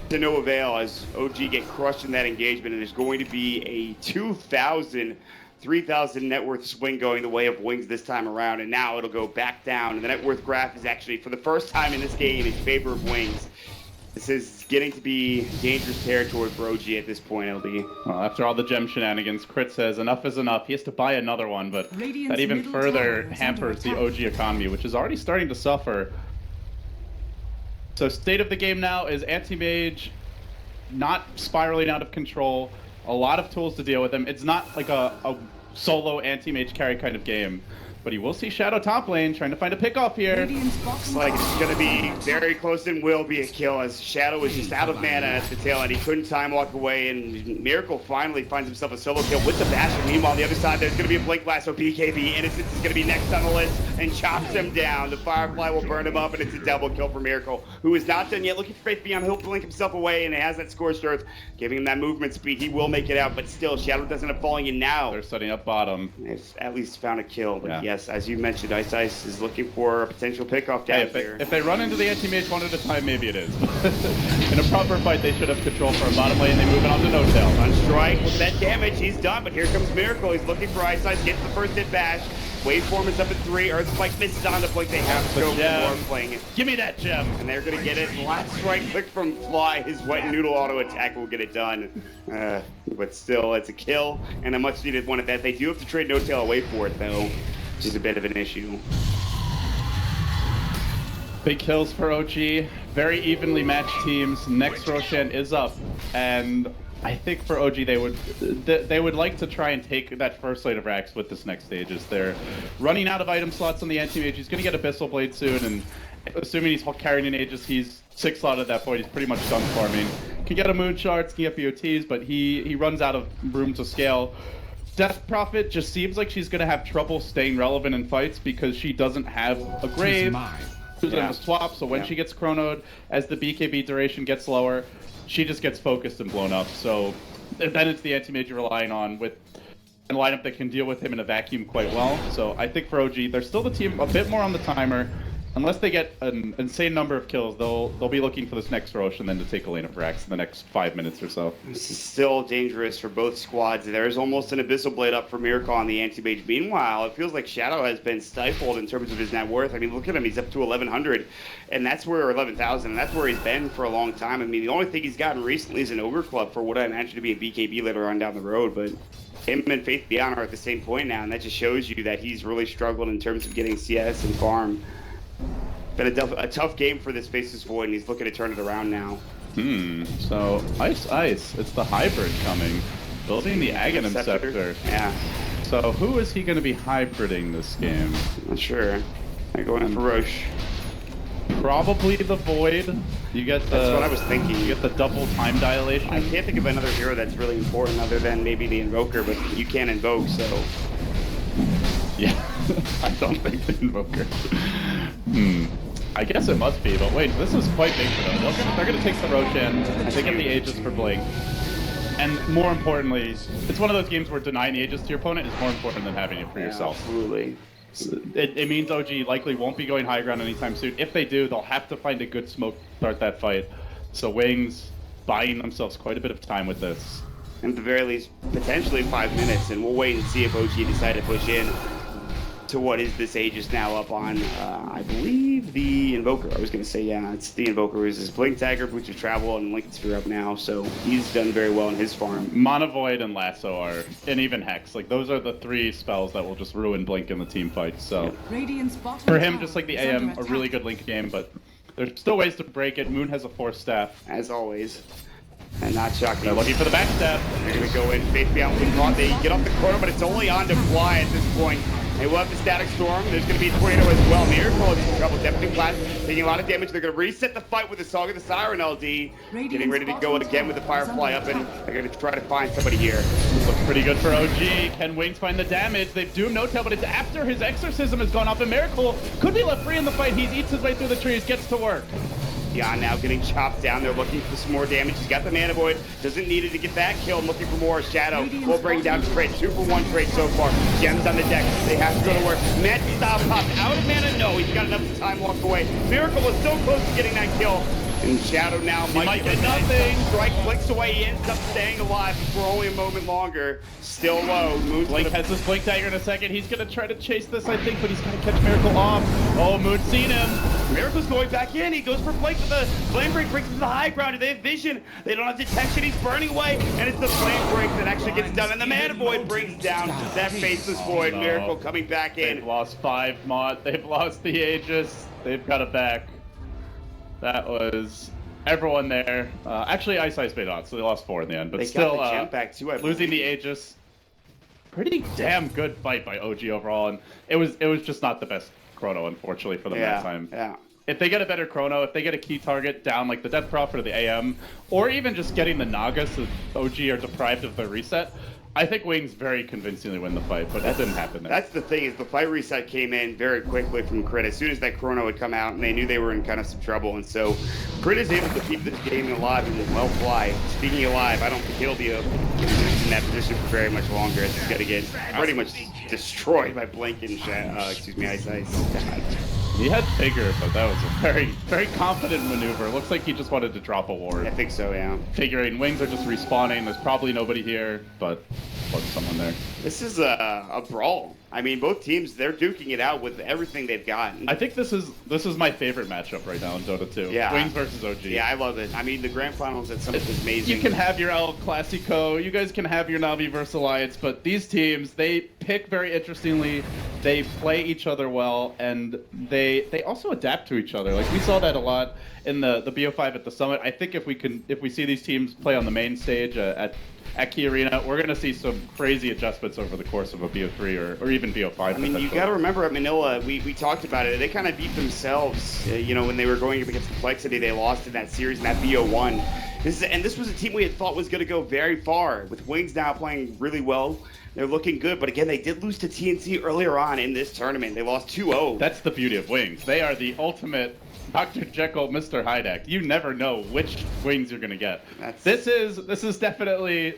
to no avail as OG get crushed in that engagement, and there's going to be a 2,000, 3,000 net worth swing going the way of Wings this time around, and now it'll go back down, and the net worth graph is actually, for the first time in this game, in favor of Wings. This is getting to be dangerous territory for OG at this point, LD. Well, after all the gem shenanigans, Crit says enough is enough. He has to buy another one, but that even further hampers the OG economy, which is already starting to suffer. So state of the game now is Anti-Mage not spiraling out of control. A lot of tools to deal with him. It's not like a solo Anti-Mage carry kind of game. But he will see Shadow top lane, trying to find a pick off here. Looks like it's going to be very close and will be a kill, as Shadow is just out of mana at the tail end. He couldn't time walk away, and Miracle finally finds himself a solo kill with the Bastion. Meanwhile, on the other side, there's going to be a Blink Blast, so BKB Innocence is going to be next on the list and chops him down. The Firefly will burn him up, and it's a double kill for Miracle, who is not done yet. Looking for Faith Beyond, he'll blink himself away, and it has that Scorched Earth, giving him that movement speed. He will make it out, but still, Shadow doesn't end up falling in now. They're setting up bottom. They've at least found a kill, but yeah. Yes, as you mentioned, iCeice is looking for a potential pickoff down there. If they run into the Anti-Mage one at a time, maybe it is. In a proper fight, they should have control for a bottom lane. They move it on to No Tail. On strike with that damage, he's done, but here comes Miracle. He's looking for iCeice, gets the first hit bash. Waveform is up at 3. Earth Spike misses on the blink. They have to go for more playing it. Give me that gem. And they're going to get it. Last strike click from Fly. His wet noodle auto attack will get it done. But still, it's a kill and a much needed one at that. They do have to trade No Tail away for it, though, which is a bit of an issue. Big kills for OG. Very evenly matched teams. Next Roshan is up, and I think for OG they would like to try and take that first lane of racks with this next stage. As they're running out of item slots on the Anti-Mage. He's going to get Abyssal Blade soon, and assuming he's carrying an Aegis, he's 6 slot at that point. He's pretty much done farming. Can get a Moon Shards, can get BOTs, but he runs out of room to scale. Death Prophet just seems like she's going to have trouble staying relevant in fights because she doesn't have a grave. Who's going to swap, so when she gets chronoed, as the BKB duration gets lower, she just gets focused and blown up. So then it's the Anti-Mage you're relying on with a lineup that can deal with him in a vacuum quite well. So I think for OG, they're still the team a bit more on the timer. Unless they get an insane number of kills, they'll be looking for this next Roche and then to take a lane of racks in the next 5 minutes or so. This is still dangerous for both squads. There's almost an Abyssal Blade up for Miracle on the Anti-Mage. Meanwhile, it feels like Shadow has been stifled in terms of his net worth. I mean, look at him. He's up to 1,100, and that's where 11,000, and that's where he's been for a long time. I mean, the only thing he's gotten recently is an Ogre Club for what I imagine to be a BKB later on down the road, but him and Faith Beyond are at the same point now, and that just shows you that he's really struggled in terms of getting CS and farm. Been a tough game for this Faceless Void, and he's looking to turn it around now. So ice, it's the hybrid coming, building the Aghanim Scepter. Yeah. So who is he going to be hybriding this game? Not sure. They're going for Roche. Probably the Void. You get the. That's what I was thinking. You get the double time dilation. I can't think of another hero that's really important other than maybe the Invoker, but you can't invoke, so. Yeah, I don't think the Invoker. I guess it must be, but wait, this is quite big for them. They're going to take the Roshan, they get the Aegis for Blink. And more importantly, it's one of those games where denying the Aegis to your opponent is more important than having it for yourself. Absolutely. It means OG likely won't be going high ground anytime soon. If they do, they'll have to find a good smoke to start that fight. So Wings buying themselves quite a bit of time with this. And at the very least, potentially 5 minutes, and we'll wait and see if OG decide to push in to what is this Aegis now up on, I believe, the Invoker. I was going to say, yeah, it's the Invoker. Who's his Blink Dagger, Boots of Travel, and Linked Sphere up now, so he's done very well in his farm. Mana Void and Lasso are, and even Hex, like those are the 3 spells that will just ruin Blink in the team fight, so. For him, just like the AM, a really good Link game, but there's still ways to break it. Moon has a Force Staff. As always. And not shocking. They're looking for the backstab. They're going to go in. Faith Beyond Wing. They get off the corner, but it's only on to Fly at this point. They will have the Static Storm. There's going to be a Tornado as well. Miracle is in trouble. Definitely Blast taking a lot of damage. They're going to reset the fight with the Song of the Siren LD. Getting ready to go again with the Firefly up, and they're going to try to find somebody here. Looks pretty good for OG. Can Wings find the damage? They've doomed No Tail, but it's after his Exorcism has gone off, and Miracle could be left free in the fight. He eats his way through the trees, gets to work. Jan now getting chopped down. They're looking for some more damage. He's got the Mana Void. Doesn't need it to get that kill. Looking for more. Shadow will bring down trade. 2-for-1 trade so far. Gems on the deck. They have to go to work. Magic style pop. Out of mana? No. He's got enough time to walk away. Miracle was so close to getting that kill. And Shadow now might get nothing. Strike clicks away. He ends up staying alive for only a moment longer. Still low. Moon's Blink has his Blink Dagger in a second. He's going to try to chase this, I think, but he's going to catch Miracle off. Oh, Moon's seen him. Miracle's going back in. He goes for Blink, but the Flame Break brings him to the high ground. They have vision. They don't have detection. He's burning away, and it's the Flame Break that actually gets done. And the Mana Void brings down that Faceless Void. No. Miracle coming back in. They've lost 5 Mott. They've lost the Aegis. They've got it back. That was everyone there. Actually, iceice made on, so they lost 4 in the end. But they still, got the gem back too, losing the Aegis. Pretty damn good fight by OG overall, and it was just not the best chrono, unfortunately, for them that time. Yeah. If they get a better chrono, if they get a key target down like the Death Prophet or the AM, or even just getting the Naga so OG are deprived of the reset, I think Wings very convincingly win the fight, but that didn't happen there. That's the thing, is the fight reset came in very quickly from Crit. As soon as that chrono had come out, and they knew they were in kind of some trouble, and so Crit is able to keep this game alive and well fly. Speaking alive, I don't think he'll be in that position for very much longer, as he's going to get pretty much destroyed by Blink and iceice. He had Figure, but that was a very, very confident maneuver. Looks like he just wanted to drop a ward. I think so, yeah. Figuring Wings are just respawning. There's probably nobody here, but was someone there. This is a brawl. I mean, both teams, they're duking it out with everything they've gotten. I think this is my favorite matchup right now in Dota 2. Yeah. Wings versus OG. Yeah, I love it. I mean, the grand finals at Summit was amazing. You can have your El Clasico, you guys can have your Navi versus Alliance, but these teams, they pick very interestingly, they play each other well, and they also adapt to each other. Like, we saw that a lot in the BO5 at the Summit. I think if we see these teams play on the main stage at Key Arena, we're going to see some crazy adjustments over the course of a BO3 or even BO5. I mean, you got to remember at Manila, we talked about it. They kind of beat themselves, when they were going up against Complexity. They lost in that series in that BO1. This was a team we had thought was going to go very far, with Wings now playing really well. They're looking good, but again, they did lose to TNC earlier on in this tournament. They lost 2-0. That's the beauty of Wings. They are the ultimate Dr. Jekyll, Mr. Hyde. You never know which Wings you're going to get. This is definitely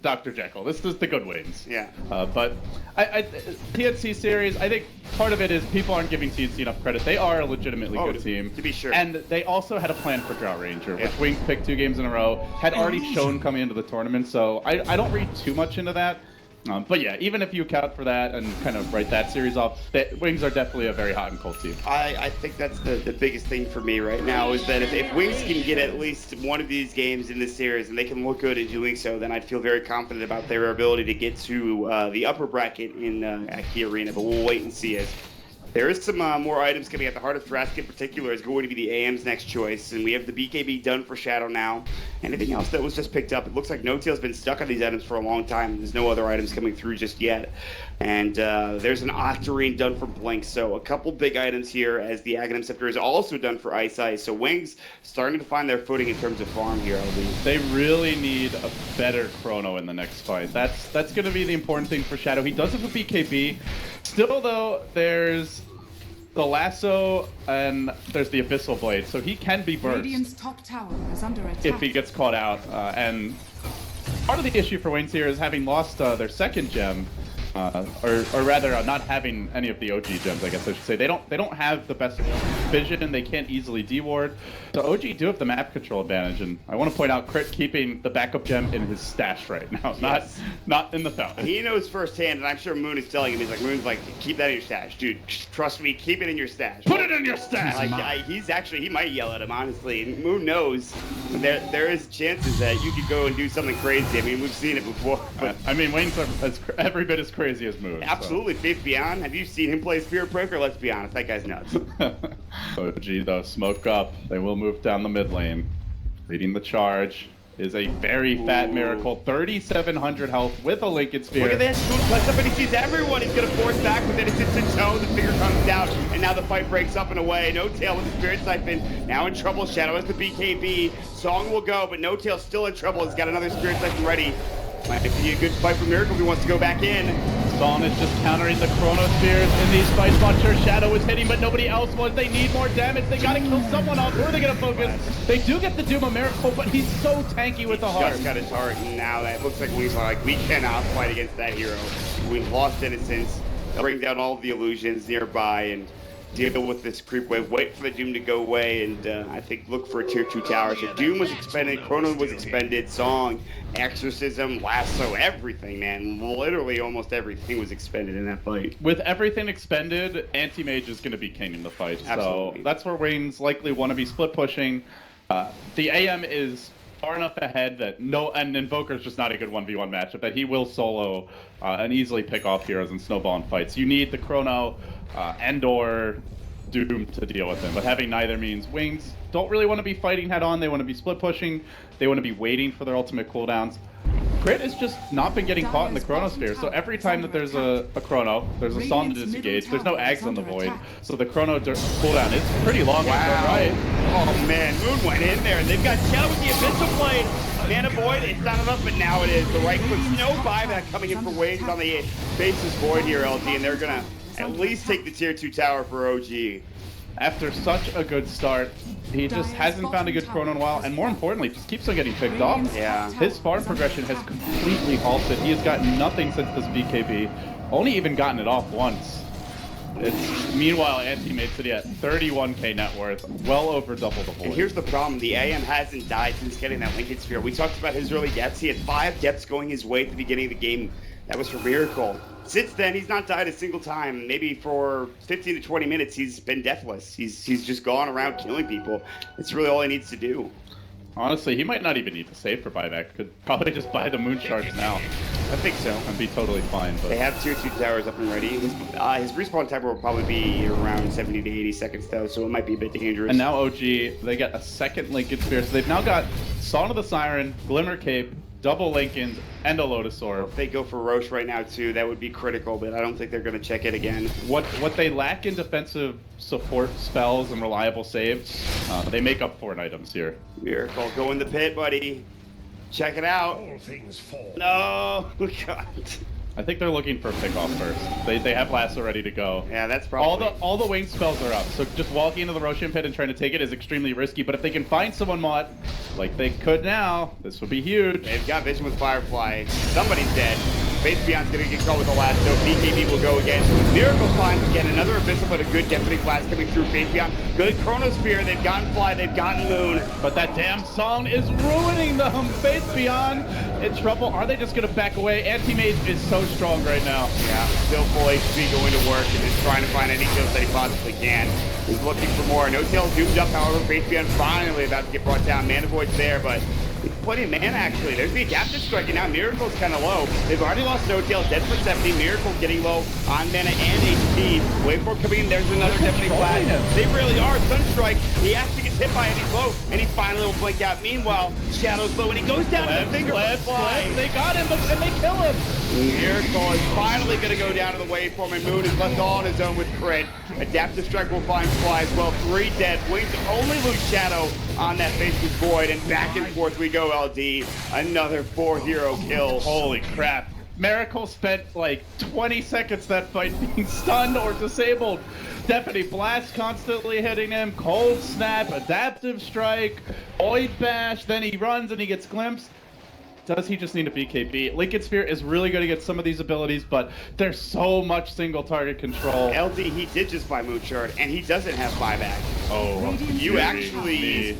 Dr. Jekyll. This is the good Wings. Yeah. But TNC series, I think part of it is people aren't giving TNC enough credit. They are a legitimately good team. To be sure. And they also had a plan for Drought Ranger, which Wings picked 2 games in a row, had already shown coming into the tournament. So I don't read too much into that. But yeah, even if you account for that and kind of write that series off, Wings are definitely a very hot and cold team. I think that's the biggest thing for me right now, is that if Wings can get at least one of these games in this series and they can look good in doing so, then I'd feel very confident about their ability to get to the upper bracket in at Key Arena. But we'll wait and see. As there is some more items coming at the heart of Thrask in particular is going to be the AM's next choice, and we have the BKB done for Shadow now. Anything else that was just picked up? It looks like No-Tail's been stuck on these items for a long time. There's no other items coming through just yet. And there's an Octarine done for Blink, so a couple big items here, as the Aghanim Scepter is also done for iceice. So Wings starting to find their footing in terms of farm here, I believe. They really need a better chrono in the next fight. That's going to be the important thing for Shadow. He does have a BKB. Still, though, there's the lasso and there's the Abyssal Blade, so he can be burst. Radiant's top tower is under attack. If he gets caught out. And part of the issue for Wings here is having lost their second gem, or rather not having any of the OG gems, I guess I should say. They don't have the best vision, and they can't easily deward. So OG do have the map control advantage, and I want to point out Crit keeping the backup gem in his stash right now, not in the fountain. He knows firsthand, and I'm sure Moon is telling him. Moon's like, keep that in your stash, dude. Trust me, keep it in your stash. Put it in your stash. He might yell at him, honestly. And Moon knows there is chances that you could go and do something crazy. I mean, we've seen it before. But I mean, Wings are every bit as crazy as Moon. Absolutely, Faith Beyond. Have you seen him play Spirit Broker? Let's be honest, that guy's nuts. OG though, smoke up. They will move down the mid lane. Leading the charge is a very fat Miracle. 3,700 health with a Lincoln Spear. Look at this. Moon flies up and he sees everyone. He's going to force back with it. It's instant toe. The figure comes down, and now the fight breaks up and away. No-Tail with the Spirit Siphon. Now in trouble. Shadow has the BKB. Song will go, but No-Tail still in trouble. He's got another Spirit Siphon ready. Might be a good fight for Miracle if he wants to go back in. Song is just countering the Chrono Spears in these fights. Watcher Shadow is hitting, but nobody else was. They need more damage. They gotta kill someone off. Who are they gonna focus? They do get the Doom of Miracle, but he's so tanky with the heart. Just got his heart, and now that looks like Wings are like, we cannot fight against that hero. We've lost innocence. They'll bring down all of the illusions nearby, and deal with this creep wave, wait for the Doom to go away, and I think look for a tier 2 tower. So Doom was expended, Chrono was expended, Song, Exorcism, Lasso, everything, man. Literally almost everything was expended in that fight. With everything expended, Anti-Mage is going to be king in the fight. Absolutely. So that's where Wings likely want to be split pushing. The AM is far enough ahead that and Invoker's just not a good 1v1 matchup, that he will solo and easily pick off heroes and snowball in fights. You need the Chrono and/or Doom to deal with him, but having neither means Wings don't really want to be fighting head-on. They want to be split pushing. They want to be waiting for their ultimate cooldowns. Crit has just not been getting caught in the Chronosphere, so every time that there's a Chrono, there's a Song to disengage, there's no Ags on the Void, so the Chrono cooldown is pretty long. Wow. Right? Oh man, Moon went in there, and they've got Shadow with the Abyssal Blade. Mana Void, it's not enough, but now it is. The right click, no buyback coming in for Wings on the basis Void here, LG, and they're gonna at least take the tier 2 tower for OG. After such a good start, he just hasn't found a good Chrono in a while, and more importantly, just keeps on getting picked off. Yeah. His farm progression has completely halted. He has gotten nothing since this BKB, only even gotten it off once. Meanwhile, Anti-Mage City at 31k net worth, well over double the Void. And here's the problem, the AM hasn't died since getting that Linkage Sphere. We talked about his early deaths. He had 5 deaths going his way at the beginning of the game. That was for Miracle. Since then, he's not died a single time. Maybe for 15 to 20 minutes, he's been deathless. He's just gone around killing people. That's really all he needs to do. Honestly, he might not even need to save for buyback. Could probably just buy the Moon Shards now. I think so. And be totally fine. But they have tier 2 towers up and ready. His respawn time will probably be around 70 to 80 seconds though, so it might be a bit dangerous. And now OG, they get a second Linkage Sphere. So they've now got Song of the Siren, Glimmer Cape, double Lincoln, and a Lotus Orb. If they go for Roche right now too, that would be critical, but I don't think they're going to check it again. What they lack in defensive support spells and reliable saves, they make up for in items here. Miracle, go in the pit, buddy. Check it out. All things fall. No, God. I think they're looking for a pickoff first. They have Lasso ready to go. Yeah, that's probably... All the wing spells are up, so just walking into the Roshan pit and trying to take it is extremely risky, but if they can find someone, Mott, like they could now, this would be huge. They've got vision with Firefly. Somebody's dead. Faith Beyond's gonna get caught with the Lasso. BKB will go again. Miracle finds again another Abyssal, but a good Deafening Blast coming through Faith Beyond. Good Chronosphere. They've gotten Fly, they've gotten Moon. But that damn Song is ruining them. Faith Beyond in trouble. Are they just gonna back away? Anti-Mage is so strong right now. Yeah, still full HP going to work and is trying to find any kills that he possibly can. He's looking for more. No tail zoomed up, however. Faith Beyond finally about to get brought down. Mana Void's there, but plenty of mana actually. There's the Adaptive Strike, and now Miracle's kind of low. They've already lost No Tail, dead for 70. Miracle getting low on mana and HP. Wait for it coming in. There's another Deafening Blast. They really are. Sunstrike. He actually gets hit by it. He's low, and he finally will blink out. Meanwhile, Shadow's low, and he goes down to the finger. They got him, and they kill him. Miracle is finally going to go down to the waveform, and Moon is left all on his own with crit. Adaptive Strike will find Fly as well. 3 dead. Wings only lose Shadow on that Faceless Void, and back and forth we go, LD. Another 4 hero kills. Holy crap. Miracle spent like 20 seconds that fight being stunned or disabled. Deafening Blast constantly hitting him. Cold Snap, Adaptive Strike, Void Bash, then he runs and he gets glimpsed. Does he just need a BKB? Linkage Sphere is really going to get some of these abilities, but there's so much single target control. LD, he did just buy Moon Shard, and he doesn't have buyback. Oh, you actually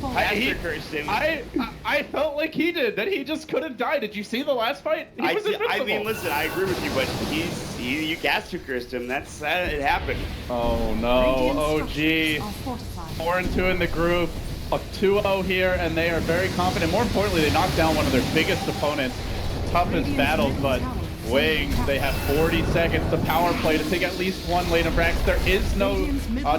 cursed him. I felt like he did, that he just couldn't die. Did you see the last fight? He was invincible. I mean, listen, I agree with you, but you caster cursed him. It happened. Oh no, OG. 4-2 in the group. A 2-0 here, and they are very confident. More importantly, they knocked down one of their biggest opponents, toughest battles, but Wings, they have 40 seconds to power play to take at least one lane of Brax. There is no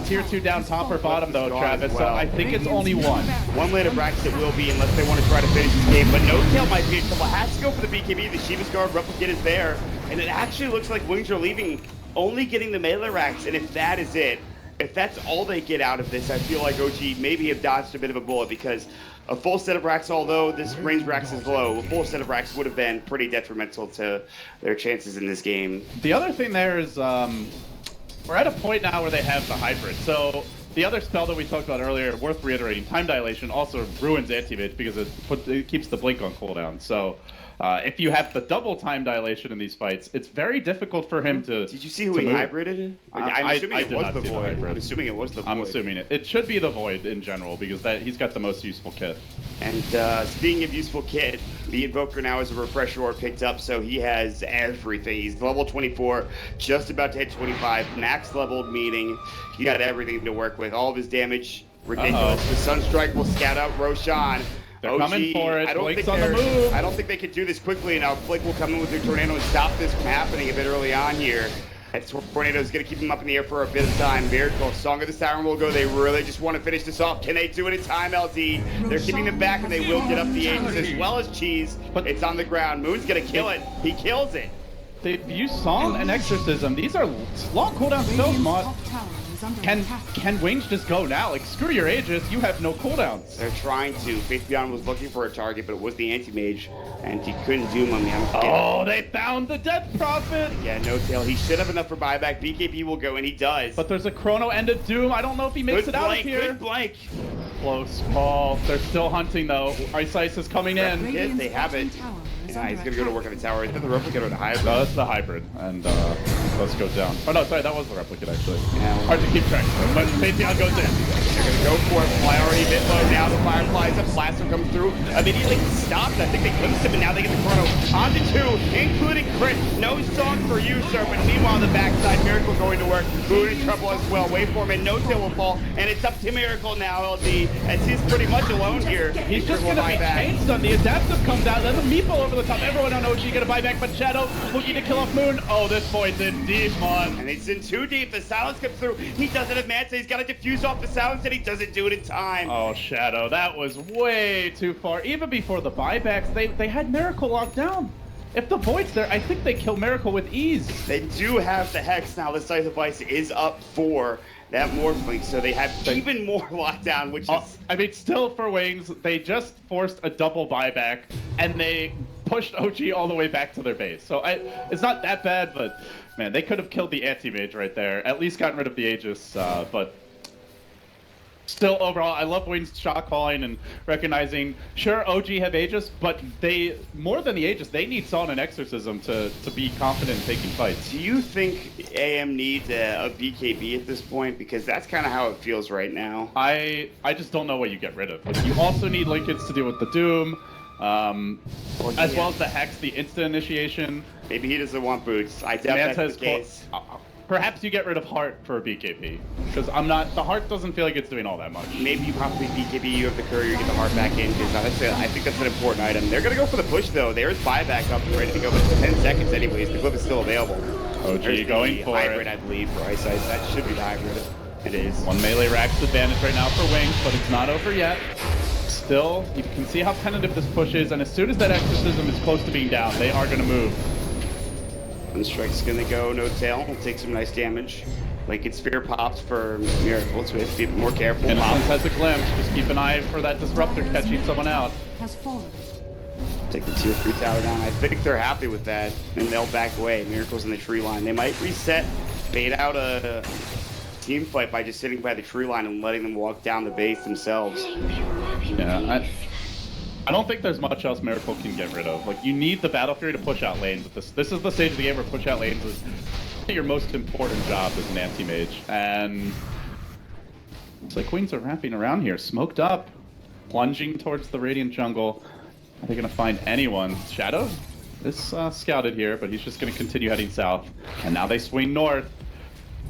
tier 2 down top or bottom though, Travis, so I think it's only one. One lane of Brax it will be, unless they want to try to finish this game, but No Tail might be in trouble. Has to go for the BKB, the Shiva's Guard replicate is there, and it actually looks like Wings are leaving, only getting the melee racks, and if that is it, if that's all they get out of this, I feel like OG maybe have dodged a bit of a bullet, because a full set of racks, although this range racks is low, a full set of racks would have been pretty detrimental to their chances in this game. The other thing there is we're at a point now where they have the hybrid. So The other spell that we talked about earlier, worth reiterating, Time Dilation also ruins anti-mage because it keeps the blink on cooldown. So if you have the double Time Dilation in these fights, it's very difficult for him to. Did you see who he hybrided? I'm assuming it was the Void. I'm assuming it was the Void. I'm assuming it. It should be the Void in general because he's got the most useful kit. And speaking of useful kit, the Invoker now has a Refresher Orb picked up, so he has everything. He's level 24, just about to hit 25, max leveled, meaning he got everything to work with. All of his damage, ridiculous. The Sunstrike will scout out Roshan. They're OG, coming for it. Blake's on the move. I don't think they could do this quickly enough. Blake will come in with their Tornado and stop this from happening a bit early on here. That Tornado is going to keep him up in the air for a bit of time. Miracle, Song of the Siren will go. They really just want to finish this off. Can they do it in time, LD? They're keeping them back, and they will get up the Aegis as well as Cheese. But it's on the ground. Moon's going to kill it. He kills it. They've used Song and Exorcism. These are long cooldown spells, Mod. Can Wings just go now? Like, screw your Aegis, you have no cooldowns. They're trying to. Faith Beyond was looking for a target, but it was the anti-mage, and he couldn't doom him. Oh, they found the Death Prophet! Yeah, no tail. He should have enough for buyback. BKB will go, and he does. But there's a Chrono and a Doom. I don't know if he makes it out of here. Good blank. Close call. They're still hunting, though. ICeice is coming in. Yes, they have it. Yeah, he's gonna go to work on the tower. Is that the replicate or the hybrid? No, that's the hybrid. And let's go down. Oh no, sorry, that was the replicate actually. Yeah, hard to keep track. But Pantheon goes in. They're gonna go for it. Fly already a bit low now. The Firefly is up. Blaster comes through. Immediately stopped. I think they glimpsed him, and now they get the Chrono. On to two, including crit. No Song for you, sir. But meanwhile, on the backside, Miracle going to work. Moon in trouble as well. Wait for him, and no tail will fall. And it's up to Miracle now, LD, as he's pretty much alone here. He's just gonna be chased on the adaptive comes out. Then the meeple over the top. Everyone on OG gonna buy back, but Shadow looking to kill off Moon. Oh, this boy's in deep, man. And he's in too deep. The silence comes through. He doesn't have Manta. He's got to diffuse off the silence, and he doesn't do it in time. Oh, Shadow, that was way too far. Even before the buybacks, they had Miracle locked down. If the Void's there, I think they kill Miracle with ease. They do have the Hex now. The Scythe of Ice is up for that Morphling, so they have even more lockdown, which is... I mean, still for Wings, they just forced a double buyback, and they pushed OG all the way back to their base. So it's not that bad, but man, they could have killed the anti-mage right there. At least gotten rid of the Aegis, but still overall, I love Wings shot calling and recognizing, sure, OG have Aegis, but they, more than the Aegis, they need Song and Exorcism to be confident in taking fights. Do you think AM needs a BKB at this point? Because that's kind of how it feels right now. I just don't know what you get rid of. Like, you also need Lincolns to deal with the Doom. As well as the Hex, the instant initiation. Maybe he doesn't want boots. I doubt that's the case. Perhaps you get rid of Heart for a BKB, because the Heart doesn't feel like it's doing all that much. Maybe you possibly BKB, you have the Courier, you get the Heart back in, because I think that's an important item. They're going to go for the push, though. There's buyback up and ready to go, but it's 10 seconds anyways. The clip is still available. OG going for hybrid, I believe, for ICeice. That should be the hybrid. It is. One melee rack's advantage right now for Wings, but it's not over yet. Still, you can see how tentative this push is, and as soon as that Exorcism is close to being down, they are going to move. One strike's going to go, no tail. We'll take some nice damage. Lincoln Sphere pops for Miracle, so we have to be more careful. Innocence has a glimpse. Just keep an eye for that Disruptor catching someone out. Has fallen. Take the tier 3 tower down. I think they're happy with that, and they'll back away. Miracle's in the tree line. They might reset, bait out a team fight by just sitting by the tree line and letting them walk down the base themselves. Yeah, I don't think there's much else Miracle can get rid of. Like, you need the Battle Fury to push out lanes. This is the stage of the game where push out lanes is your most important job as an anti-mage. And it's like Wings are wrapping around here, smoked up, plunging towards the Radiant jungle. Are they gonna find anyone? Shadow is scouted here, but he's just gonna continue heading south. And now they swing north.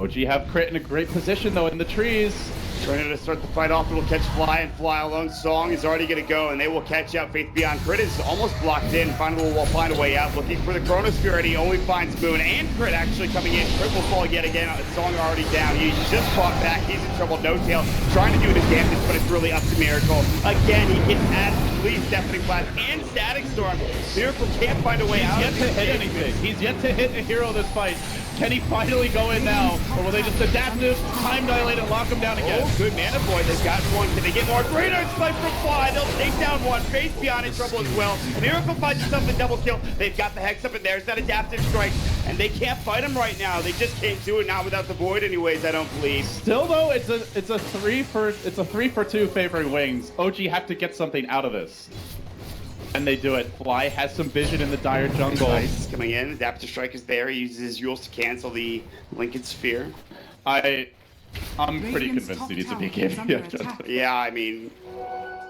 OG have crit in a great position though in the trees. Trying to start the fight off, it'll catch Fly, and Fly alone. Song is already going to go, and they will catch out. Faith Beyond. Crit is almost blocked in. Finally will find a way out. Looking for the Chronosphere, and he only finds Moon. And Crit actually coming in. Crit will fall yet again. Song already down. He just fought back. He's in trouble. No tail. Trying to do his damage, but it's really up to Miracle. Again, he gets at least Deafening Blast and Static Storm. Miracle can't find a way out. He's yet to hit anything. He's yet to hit a hero this fight. Can he finally go in now? Or will they just adaptive, time dilate, and lock him down again? Oh, good mana boy. They've got one. Can they get more? Greater spike from Fly. They'll take down one. Face Beyond in trouble as well. Miracle finds himself a double kill. They've got the Hex up, and there's that adaptive strike. And they can't fight him right now. They just can't do it, not without the Void anyways, I don't believe. Still though, it's a 3 for 2 favoring Wings. OG have to get something out of this. And they do it. Fly has some vision in the dire jungle. Nice. Coming in, adaptive strike is there. He uses his Euls to cancel the Lincoln Sphere. I'm pretty convinced he needs to be KV. Yeah, I mean,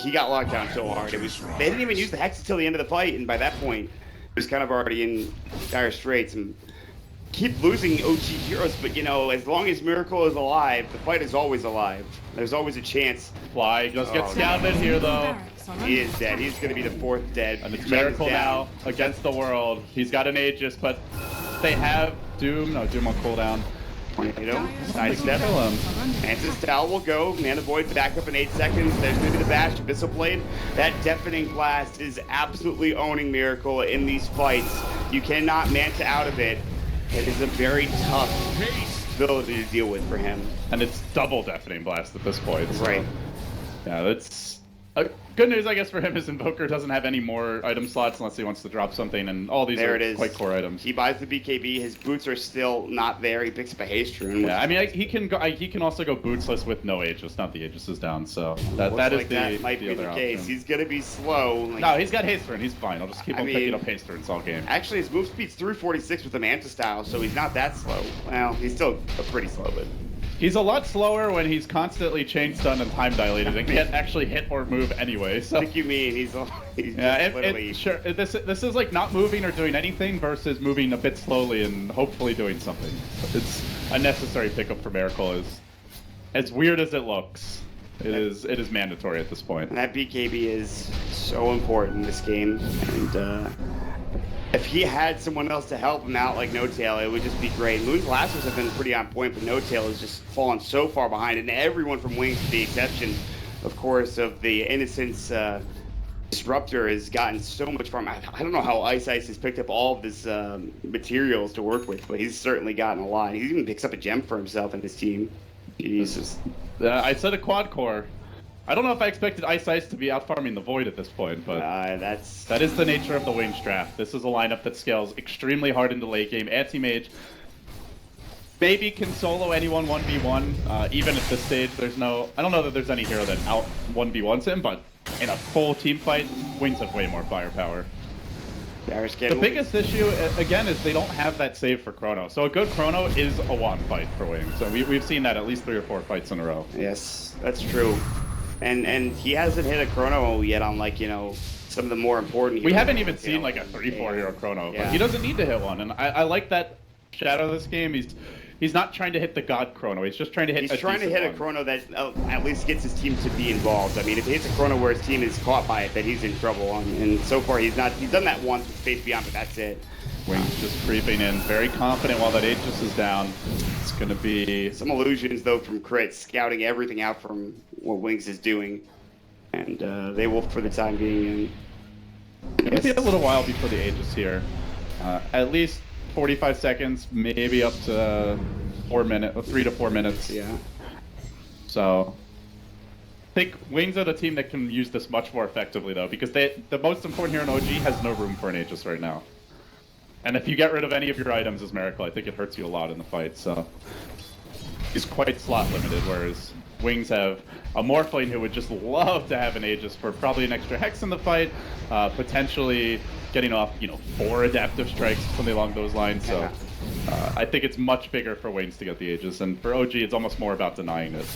he got locked down so hard. They didn't even use the Hex until the end of the fight, and by that point, it was kind of already in dire straits. And keep losing OG heroes, but you know, as long as Miracle is alive, the fight is always alive. There's always a chance. Fly just gets scouted here though. He is dead. He's going to be the 4th dead. And it's Miracle now against the world. He's got an Aegis, but they have Doom. No, Doom on cooldown. Tornado. Nice step. Mantis Towel will go. Mana Void back up in 8 seconds. There's going to be the Bash. Abyssal Blade. That Deafening Blast is absolutely owning Miracle in these fights. You cannot Manta out of it. It is a very tough ability to deal with for him. And it's double Deafening Blast at this point. So. Right. Yeah, that's... good news, I guess, for him is Invoker doesn't have any more item slots unless he wants to drop something, and all these are quite core items. He buys the BKB. His boots are still not there. He picks up a Haste Rune. Yeah, I mean, he can also go bootsless with no Aegis. Not the Aegis is down, so that is that might be the case. Option. He's gonna be slow. No, he's got Haste Rune. He's fine. I'll just keep on picking up Haste Runes all game. Actually, his move speed's 346 with the Manta style, so he's not that slow. Well, he's still pretty slow, but. He's a lot slower when he's constantly chain stunned and time dilated and can't actually hit or move anyway. So. I think you mean he's yeah, literally... sure. This is like not moving or doing anything versus moving a bit slowly and hopefully doing something. It's a necessary pickup for Miracle. As weird as it looks, it is mandatory at this point. And that BKB is so important in this game, and if he had someone else to help him out like No-Tail, it would just be great. Moon's Blasters have been pretty on point, but No-Tail has just fallen so far behind, and everyone from Wings, with the exception, of course, of the Innocence Disruptor, has gotten so much from. I don't know how iCeice has picked up all of his materials to work with, but he's certainly gotten a lot. He even picks up a gem for himself and his team. Jesus. I said a quad core. I don't know if I expected iCeice to be out farming the Void at this point, but that is the nature of the Wings draft. This is a lineup that scales extremely hard into late game. Anti-Mage maybe can solo anyone 1v1. Even at this stage, I don't know that there's any hero that out 1v1s him, but in a full team fight, Wings have way more firepower. The biggest issue, again, is they don't have that save for Chrono. So a good Chrono is a one fight for Wings. So we've seen that at least 3 or 4 fights in a row. Yes, that's true. And he hasn't hit a Chrono yet on, like, you know, some of the more important heroes. We haven't even seen like a 3-4 hero Chrono, but he doesn't need to hit one. And I like that Shadow this game. He's not trying to hit the God Chrono. He's just trying to hit a Chrono that at least gets his team to be involved. I mean, if he hits a Chrono where his team is caught by it, then he's in trouble. And so far he's not. He's done that once with Face Beyond, but that's it. Wings just creeping in, very confident while that Aegis is down. It's going to be... Some illusions, though, from Crit, scouting everything out from what Wings is doing. And they will, for the time being. It'll be a little while before the Aegis here. At least 45 seconds, maybe up to 3 to 4 minutes. Yeah. So... I think Wings are the team that can use this much more effectively, though, because the most important hero in OG has no room for an Aegis right now. And if you get rid of any of your items as Miracle, I think it hurts you a lot in the fight, so... He's quite slot limited, whereas Wings have a Morphling who would just love to have an Aegis for probably an extra Hex in the fight, potentially getting off, 4 adaptive strikes, something along those lines, so... I think it's much bigger for Wings to get the Aegis, and for OG it's almost more about denying it.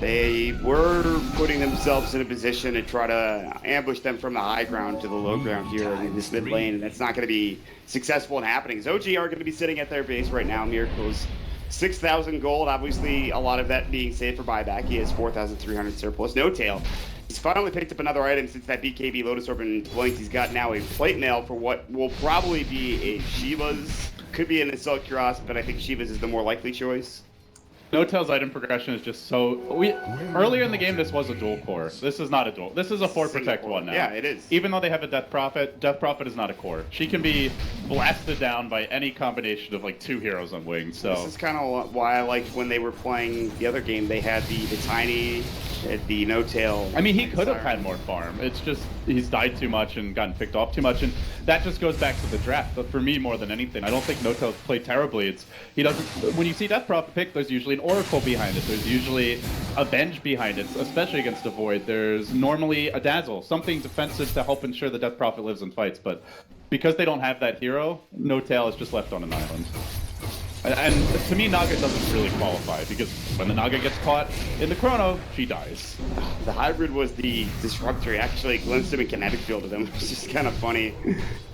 They were putting themselves in a position to try to ambush them from the high ground to the low ground here in this mid lane, and that's not going to be successful in happening. As OG are going to be sitting at their base right now. Miracle's 6,000 gold, obviously a lot of that being saved for buyback. He has 4,300 surplus. No-Tail. He's finally picked up another item since that BKB Lotus Orb and blinked. He's got now a plate mail for what will probably be a Shiva's. Could be an Assault Cuirass, but I think Shiva's is the more likely choice. No-Tail's item progression is just so... Earlier in the game, this was a dual core. This is not a dual. This is a 4 protect 1 now. Yeah, it is. Even though they have a Death Prophet is not a core. She can be blasted down by any combination of like 2 heroes on Wings, so... This is kind of why I liked when they were playing the other game. They had the Tiny, the No-Tail... I mean, he could have had more farm. It's just, he's died too much and gotten picked off too much, and that just goes back to the draft. But for me, more than anything, I don't think No-Tail's played terribly. He doesn't... When you see Death Prophet pick, there's usually an Oracle behind it. There's usually a Venge behind it, especially against a Void. There's normally a Dazzle, something defensive to help ensure the Death Prophet lives in fights. But because they don't have that hero, No-Tail is just left on an island. And to me, Naga doesn't really qualify, because when the Naga gets caught in the Chrono, she dies. The hybrid was the disruptor. He actually glimpsed him and kinetic fielded him. It's just kind of funny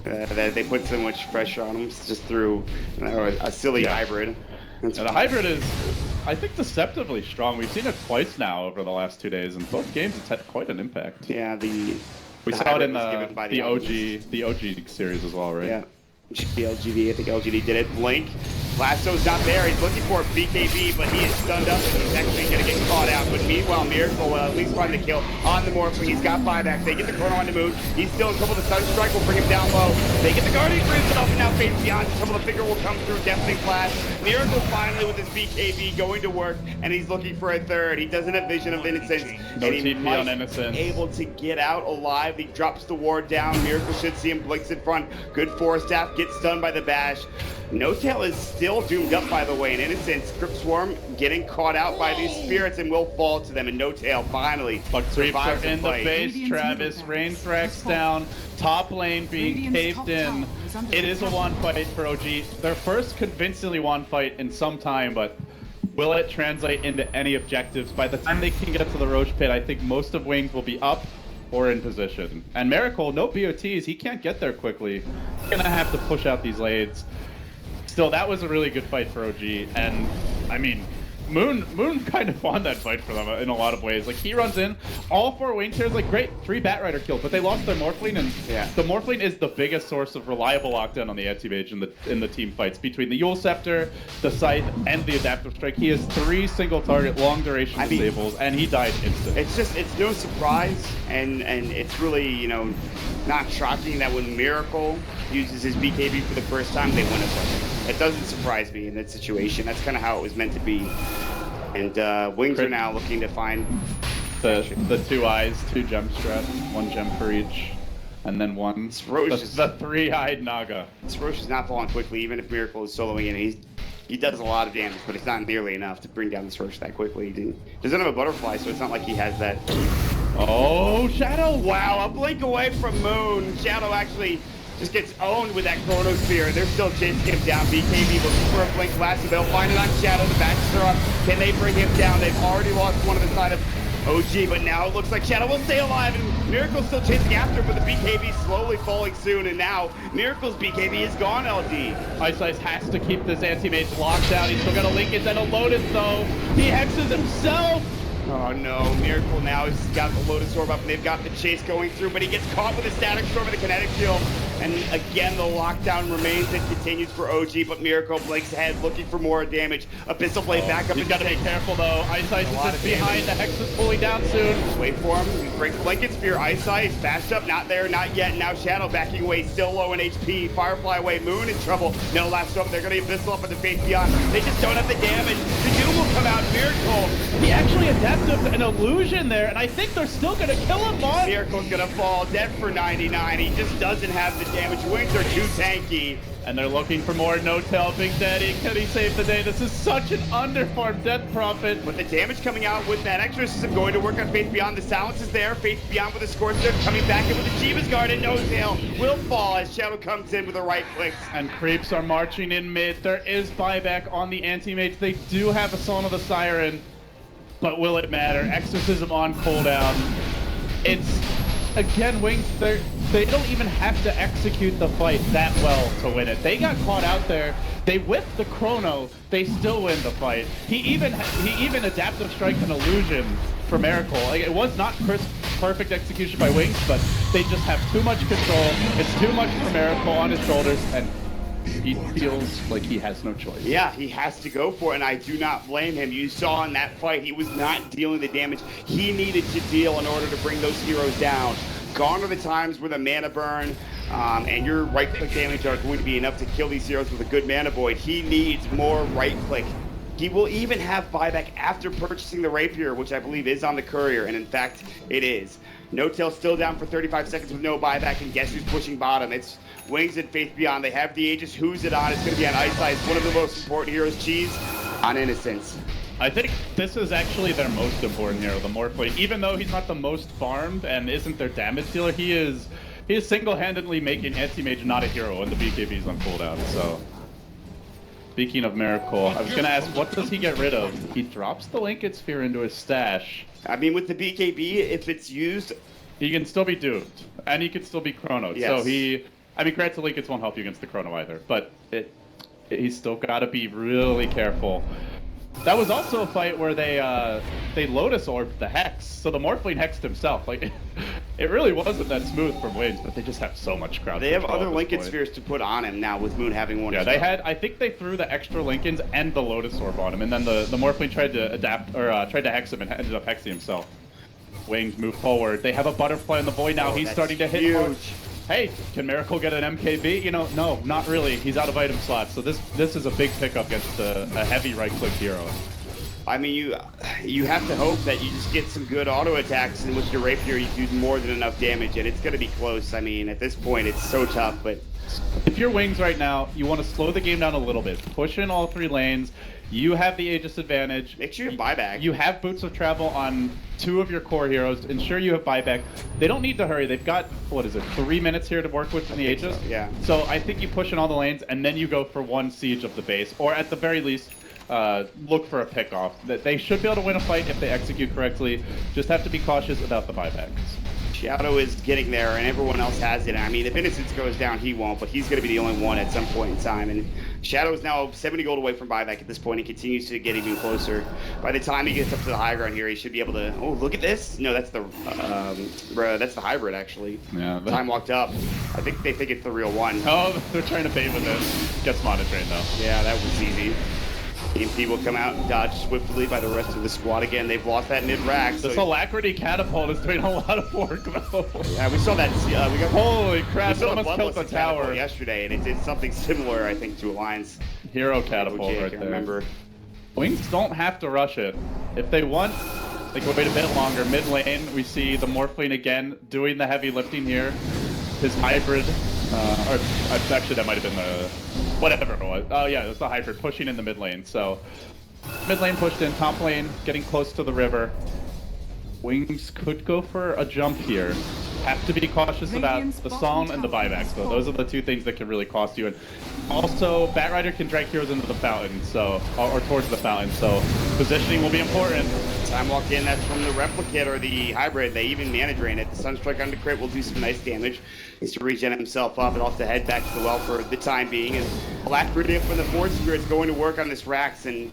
that they put so much pressure on him just through a silly hybrid. And the hybrid is, I think, deceptively strong. We've seen it twice now over the last 2 days, and both games it's had quite an impact. Yeah, we saw it in the OG series as well, right? Yeah. The LGD, I think LGD did it. Blink. Lasso's not there. He's looking for a BKB, but he is stunned up and he's actually going to get caught out. But meanwhile, Miracle will at least find the kill on the Morphling. He's got buyback. They get the Chrono on the moon. He's still in trouble. The Stun Strike will bring him down low. They get the Guardian for himself, and now Face Beyond. Trouble the figure will come through. Deafening Flash. Miracle finally with his BKB going to work, and he's looking for a third. He doesn't have Vision of Innocence. No and he TP might on Innocence. able to get out alive. He drops the ward down. Miracle should see him. Blinks in front. Good Force Staff. Gets stunned by the bash. No-Tail is still doomed up, by the way, in Innocence. Crypt Swarm getting caught out by these spirits and will fall to them, and No-Tail finally survives in the base. Travis, Rain Thrax down, top lane being caved in. It is a one fight for OG. Their first convincingly one fight in some time, but will it translate into any objectives? By the time they can get to the Roach Pit, I think most of Wings will be up or in position. And Miracle, no BOTs, he can't get there quickly. He's gonna have to push out these lades. Still, that was a really good fight for OG, and I mean, Moon kind of won that fight for them in a lot of ways. Like, he runs in, all 4 Wing Chairs, like, great, 3 Batrider kills, but they lost their Morphling, and the Morphling is the biggest source of reliable lockdown on the anti-mage in the team fights. Between the Yule Scepter, the Scythe, and the Adaptive Strike, he has 3 single target, long duration disables, and he died instantly. It's no surprise, and it's really, you know, not shocking that when Miracle uses his BKB for the first time, they win a fight. It doesn't surprise me in that situation. That's kind of how it was meant to be. And Wings are now looking to find the 2 eyes, 2 gem strat, 1 gem for each, and then one the 3-eyed Naga. Roche is not falling quickly, even if Miracle is soloing in. He does a lot of damage, but it's not nearly enough to bring down this Roche that quickly. He doesn't have a butterfly, so it's not like he has that. Oh, Shadow! Wow, a blink away from Moon. Shadow actually just gets owned with that Chrono Spear. They're still chasing him down. BKB looking for a blink last, so they'll find it on Shadow. The backs are up. Can they bring him down? They've already lost one of the side of OG, but now it looks like Shadow will stay alive, and Miracle's still chasing after him, but the BKB slowly falling soon, and now Miracle's BKB is gone, LD. Iceice has to keep this anti-mage locked down. He's still got a Linkage and a Lotus, though. He hexes himself. Oh no, Miracle now has got the Lotus Orb up, and they've got the chase going through, but he gets caught with a Static Storm and the Kinetic Shield. And again, the lockdown remains and continues for OG, but Miracle blinks ahead, looking for more damage. Abyssal Blade back up. He's got to be careful, though. Iceice is just behind. The Hex is pulling down soon. Wait for him. Break Blanket Spear. Iceice fast up. Not there, not yet. Now Shadow backing away, still low in HP. Firefly away. Moon in trouble. No last up. They're going to Abyssal up at the Face Beyond. They just don't have the damage. The Doom will come out. Miracle. He actually adapted an illusion there, and I think they're still going to kill him, Mon. Miracle's going to fall. Dead for 99. He just doesn't have the damage. Wings are too tanky. And they're looking for more No-Tail. Big Daddy, can he save the day? This is such an underfarmed Death Prophet. With the damage coming out with that exorcism going to work on Faith Beyond, the silence is there. Faith Beyond with a Scorcher coming back in with the Shiva's Guard, and No-Tail will fall as Shadow comes in with the right clicks. And creeps are marching in mid. There is buyback on the anti-mage. They do have a Song of the Siren, but will it matter? Exorcism on cooldown. It's, again, Wings, they don't even have to execute the fight that well to win it. They got caught out there. They whipped the Chrono. They still win the fight. He even Adaptive Strike an illusion for Miracle. Like, it was not perfect execution by Wings, but they just have too much control. It's too much for Miracle on his shoulders, and he feels like he has no choice. Yeah, he has to go for it, and I do not blame him. You saw in that fight, he was not dealing the damage he needed to deal in order to bring those heroes down. Gone are the times where the mana burn and your right-click damage are going to be enough to kill these heroes with a good mana void. He needs more right-click. He will even have buyback after purchasing the Rapier, which I believe is on the Courier, and in fact, it is. No Tail still down for 35 seconds with no buyback, and guess who's pushing bottom? It's Wings and Faith Beyond. They have the Aegis. Who's it on? It's going to be on Ice, one of the most important heroes. Cheese on Innocence. I think this is actually their most important hero, the Morphling. Even though he's not the most farmed and isn't their damage dealer, he is single-handedly making Anti-Mage not a hero when the BKB's on cooldown, so... Speaking of Miracle, I was going to ask, what does he get rid of? He drops the Linked Sphere into his stash. I mean, with the BKB, if it's used... He can still be doomed, and he can still be chronoed. Yes. So I mean, granted, Linked won't help you against the chrono either, but he's still got to be really careful. That was also a fight where they Lotus Orbed the Hex, so the Morphling hexed himself. Like, it really wasn't that smooth from Wings, but they just have so much crowd They have control other at this Linked point. Spheres to put on him now, with Moon having one. Yeah, as they well. had. I think they threw the extra Lincolns and the Lotus Orb on him, and then the Morphling tried to adapt or tried to hex him and ended up hexing himself. Wings move forward. They have a Butterfly in the void now. He's starting to hit hard. Hey, can Miracle get an MKB? You know, no, not really. He's out of item slots, so this is a big pickup against a heavy right-click hero. I mean, you have to hope that you just get some good auto attacks, and with your Rapier, you do more than enough damage, and it's going to be close. I mean, at this point, it's so tough, but... If you're Wings right now, you want to slow the game down a little bit. Push in all 3 lanes. You have the Aegis advantage. Make sure you have buyback. You have Boots of Travel on 2 of your core heroes. Ensure you have buyback. They don't need to hurry. They've got, 3 minutes here to work with in the Aegis? So, yeah. So I think you push in all the lanes, and then you go for 1 siege of the base. Or at the very least, look for a pick-off. They should be able to win a fight if they execute correctly. Just have to be cautious about the buybacks. Shadow is getting there, and everyone else has it. I mean, if Innocence goes down, he won't, but he's going to be the only one at some point in time. And Shadow is now 70 gold away from buyback at this point. He continues to get even closer. By the time he gets up to the high ground here, he should be able to... Oh, look at this! No, that's the hybrid, actually. Yeah. Time locked up. I think they think it's the real one. Oh, they're trying to bait with it. Gets monitoring, though. Yeah, that was easy. EMP will come out and dodge swiftly by the rest of the squad again. They've lost that mid-rack. This Alacrity Catapult is doing a lot of work, though. Yeah, we saw that. We got Holy crap, we saw almost killed the tower yesterday, and it did something similar, I think, to Alliance. Hero Catapult OG, right I can there. remember. Wings don't have to rush it. If they want, they can wait a bit longer. Mid lane, we see the Morphling again doing the heavy lifting here. His hybrid, or actually that might have been the, whatever it was. Oh yeah, it was the hybrid pushing in the mid lane. So mid lane pushed in, top lane getting close to the river. Wings could go for a jump here. Have to be cautious about the song and the buybacks, though. Those are the 2 things that can really cost you. And also, Batrider can drag heroes into the fountain, so or towards the fountain. So positioning will be important. Time walked in. That's from the replicate or the hybrid. They even mana drain it. The Sunstrike on the crit will do some nice damage. Needs to regen himself up and off to head back to the well for the time being. And Alacrity from the Force Spirit's going to work on this Rax, and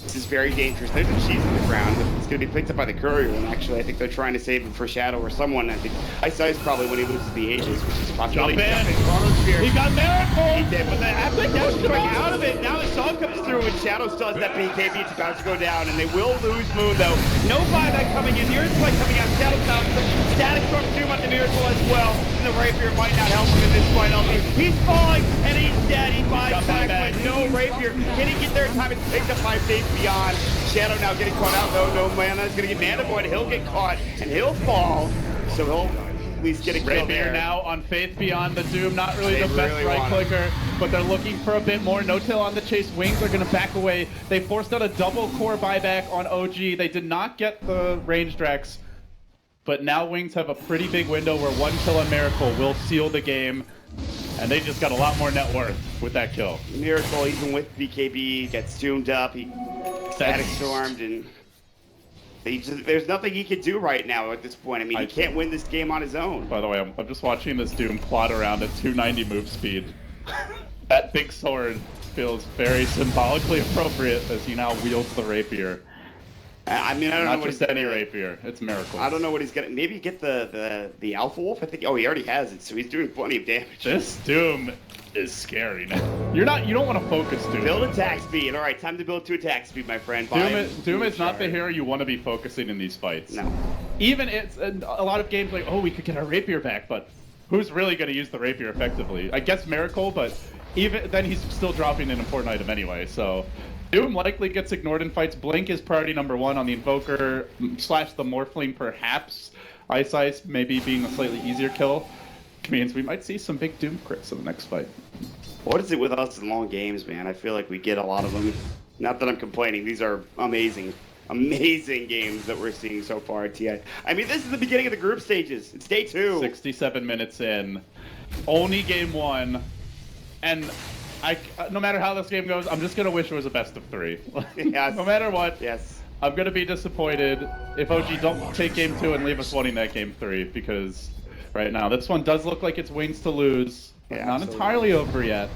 this is very dangerous. There's a cheese in the ground. It's going to be picked up by the Courier, and actually I think they're trying to save him for Shadow or someone. I think Ice probably when he loses the Aegis, which is possibly... Jump in! He got Miracle! He did, but after Dash coming out of it, now the song comes through and Shadow still has that BKB. It's about to go down, and they will lose Moon, though. No buyback coming in. The Earthquake coming out. Shadow down. Static Storm Doom on the Miracle as well. And the Rapier might not help him in this fight. He's falling, and he's dead. He buys back with no Rapier. Can he get there in time? It's picked up by Faith Beyond. Shadow now getting caught out, though. No mana. He's going to get Mana Void. He'll get caught, and he'll fall. So he'll at least get a kill Rapier there. now on Faith Beyond the Doom. Not really They the best really right clicker, but they're looking for a bit more. No Tail on the chase. Wings are going to back away. They forced out a double core buyback on OG. They did not get the ranged Rex, but now Wings have a pretty big window where 1 kill on Miracle will seal the game. And they just got a lot more net worth with that kill. Miracle, even with BKB, gets doomed up. He static stormed, and there's nothing he can do right now at this point. I mean, he can't win this game on his own. By the way, I'm just watching this Doom plot around at 290 move speed. That big sword feels very symbolically appropriate as he now wields the rapier. I mean, I don't know Not what just he's any gonna, rapier. It's Miracle. I don't know what he's gonna. Maybe get the Alpha Wolf. I think. Oh, he already has it, so he's doing plenty of damage. This Doom is scary now. You don't want to focus Doom. Build attack speed. All right, time to build to attack speed, my friend. Doom is not the hero you want to be focusing in these fights. No. Even it's a lot of games like, oh, we could get our rapier back, but who's really going to use the rapier effectively? I guess Miracle, but even then he's still dropping an important item anyway, so Doom likely gets ignored in fights. Blink is priority number 1 on the Invoker / the Morphling, perhaps. iceice maybe being a slightly easier kill. Means we might see some big Doom crits in the next fight. What is it with us in long games, man? I feel like we get a lot of them. Not that I'm complaining. These are amazing games that we're seeing so far at TI. I mean, this is the beginning of the group stages. It's day 2. 67 minutes in. Only game 1. And no matter how this game goes, I'm just going to wish it was a best of 3. Yes. No matter what. Yes. I'm going to be disappointed if OG don't take game 2 and leave us wanting that game 3, because right now this one does look like it's Wings to lose. But not entirely over yet.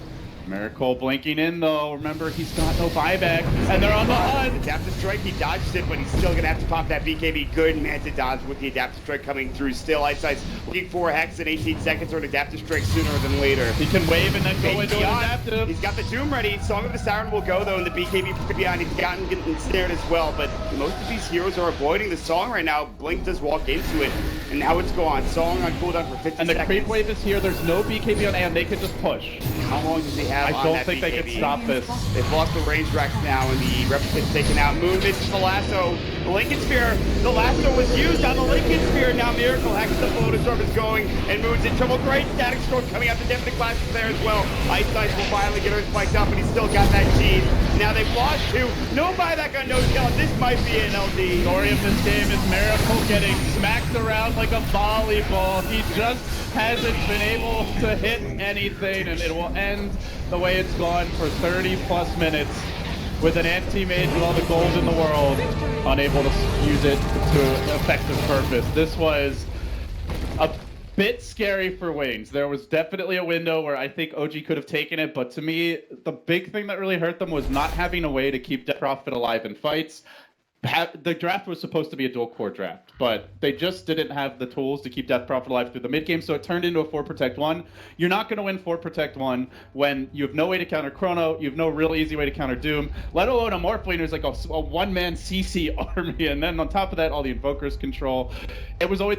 Miracle blinking in though. Remember, he's got no buyback, and they're on the hunt. Adaptive strike, he dodged it, but he's still gonna have to pop that BKB. Good man to dodge with the adaptive strike coming through. Still, iceice looking for a hex in 18 seconds or an adaptive strike sooner than later. He can wave and then go into an adaptive. He's got the Doom ready. Song of the Siren will go though, and the BKB behind. He's gotten ensnared as well, but most of these heroes are avoiding the Song right now. Blink does walk into it, and now it's gone. Song on cooldown for 50 seconds. And the creep wave is here. There's no BKB on A, and they can just push. How long does he have I on don't that think BKB? they can stop this. They've lost the range racks now, and the replicant's taken out. Moon misses the lasso. The Lincoln Spear. The lasso was used on the Lincoln Spear. Now Miracle Hex, the Photostorm is going, and Moon's in trouble. Great static storm coming out. The Deafening Clash is there as well. iceice will finally get her spiked up, and he's still got that cheese. Now they've lost 2. No buyback on no kill. This might be an LD. Story of this game is Miracle getting smacked around like a volleyball. He just hasn't been able to hit anything, and it will end the way it's gone for 30 plus minutes with an anti-mage with all the gold in the world unable to use it to effective purpose. This was a bit scary for Wings. There was definitely a window where I think OG could have taken it, but to me, the big thing that really hurt them was not having a way to keep Death Prophet alive in fights. The draft was supposed to be a dual core draft, but they just didn't have the tools to keep Death Prophet alive through the mid game, so it turned into a 4 Protect 1. You're not going to win 4 Protect 1 when you have no way to counter Chrono, you have no real easy way to counter Doom, let alone a Morphling who's like a one-man CC army, and then on top of that, all the Invokers control. It was always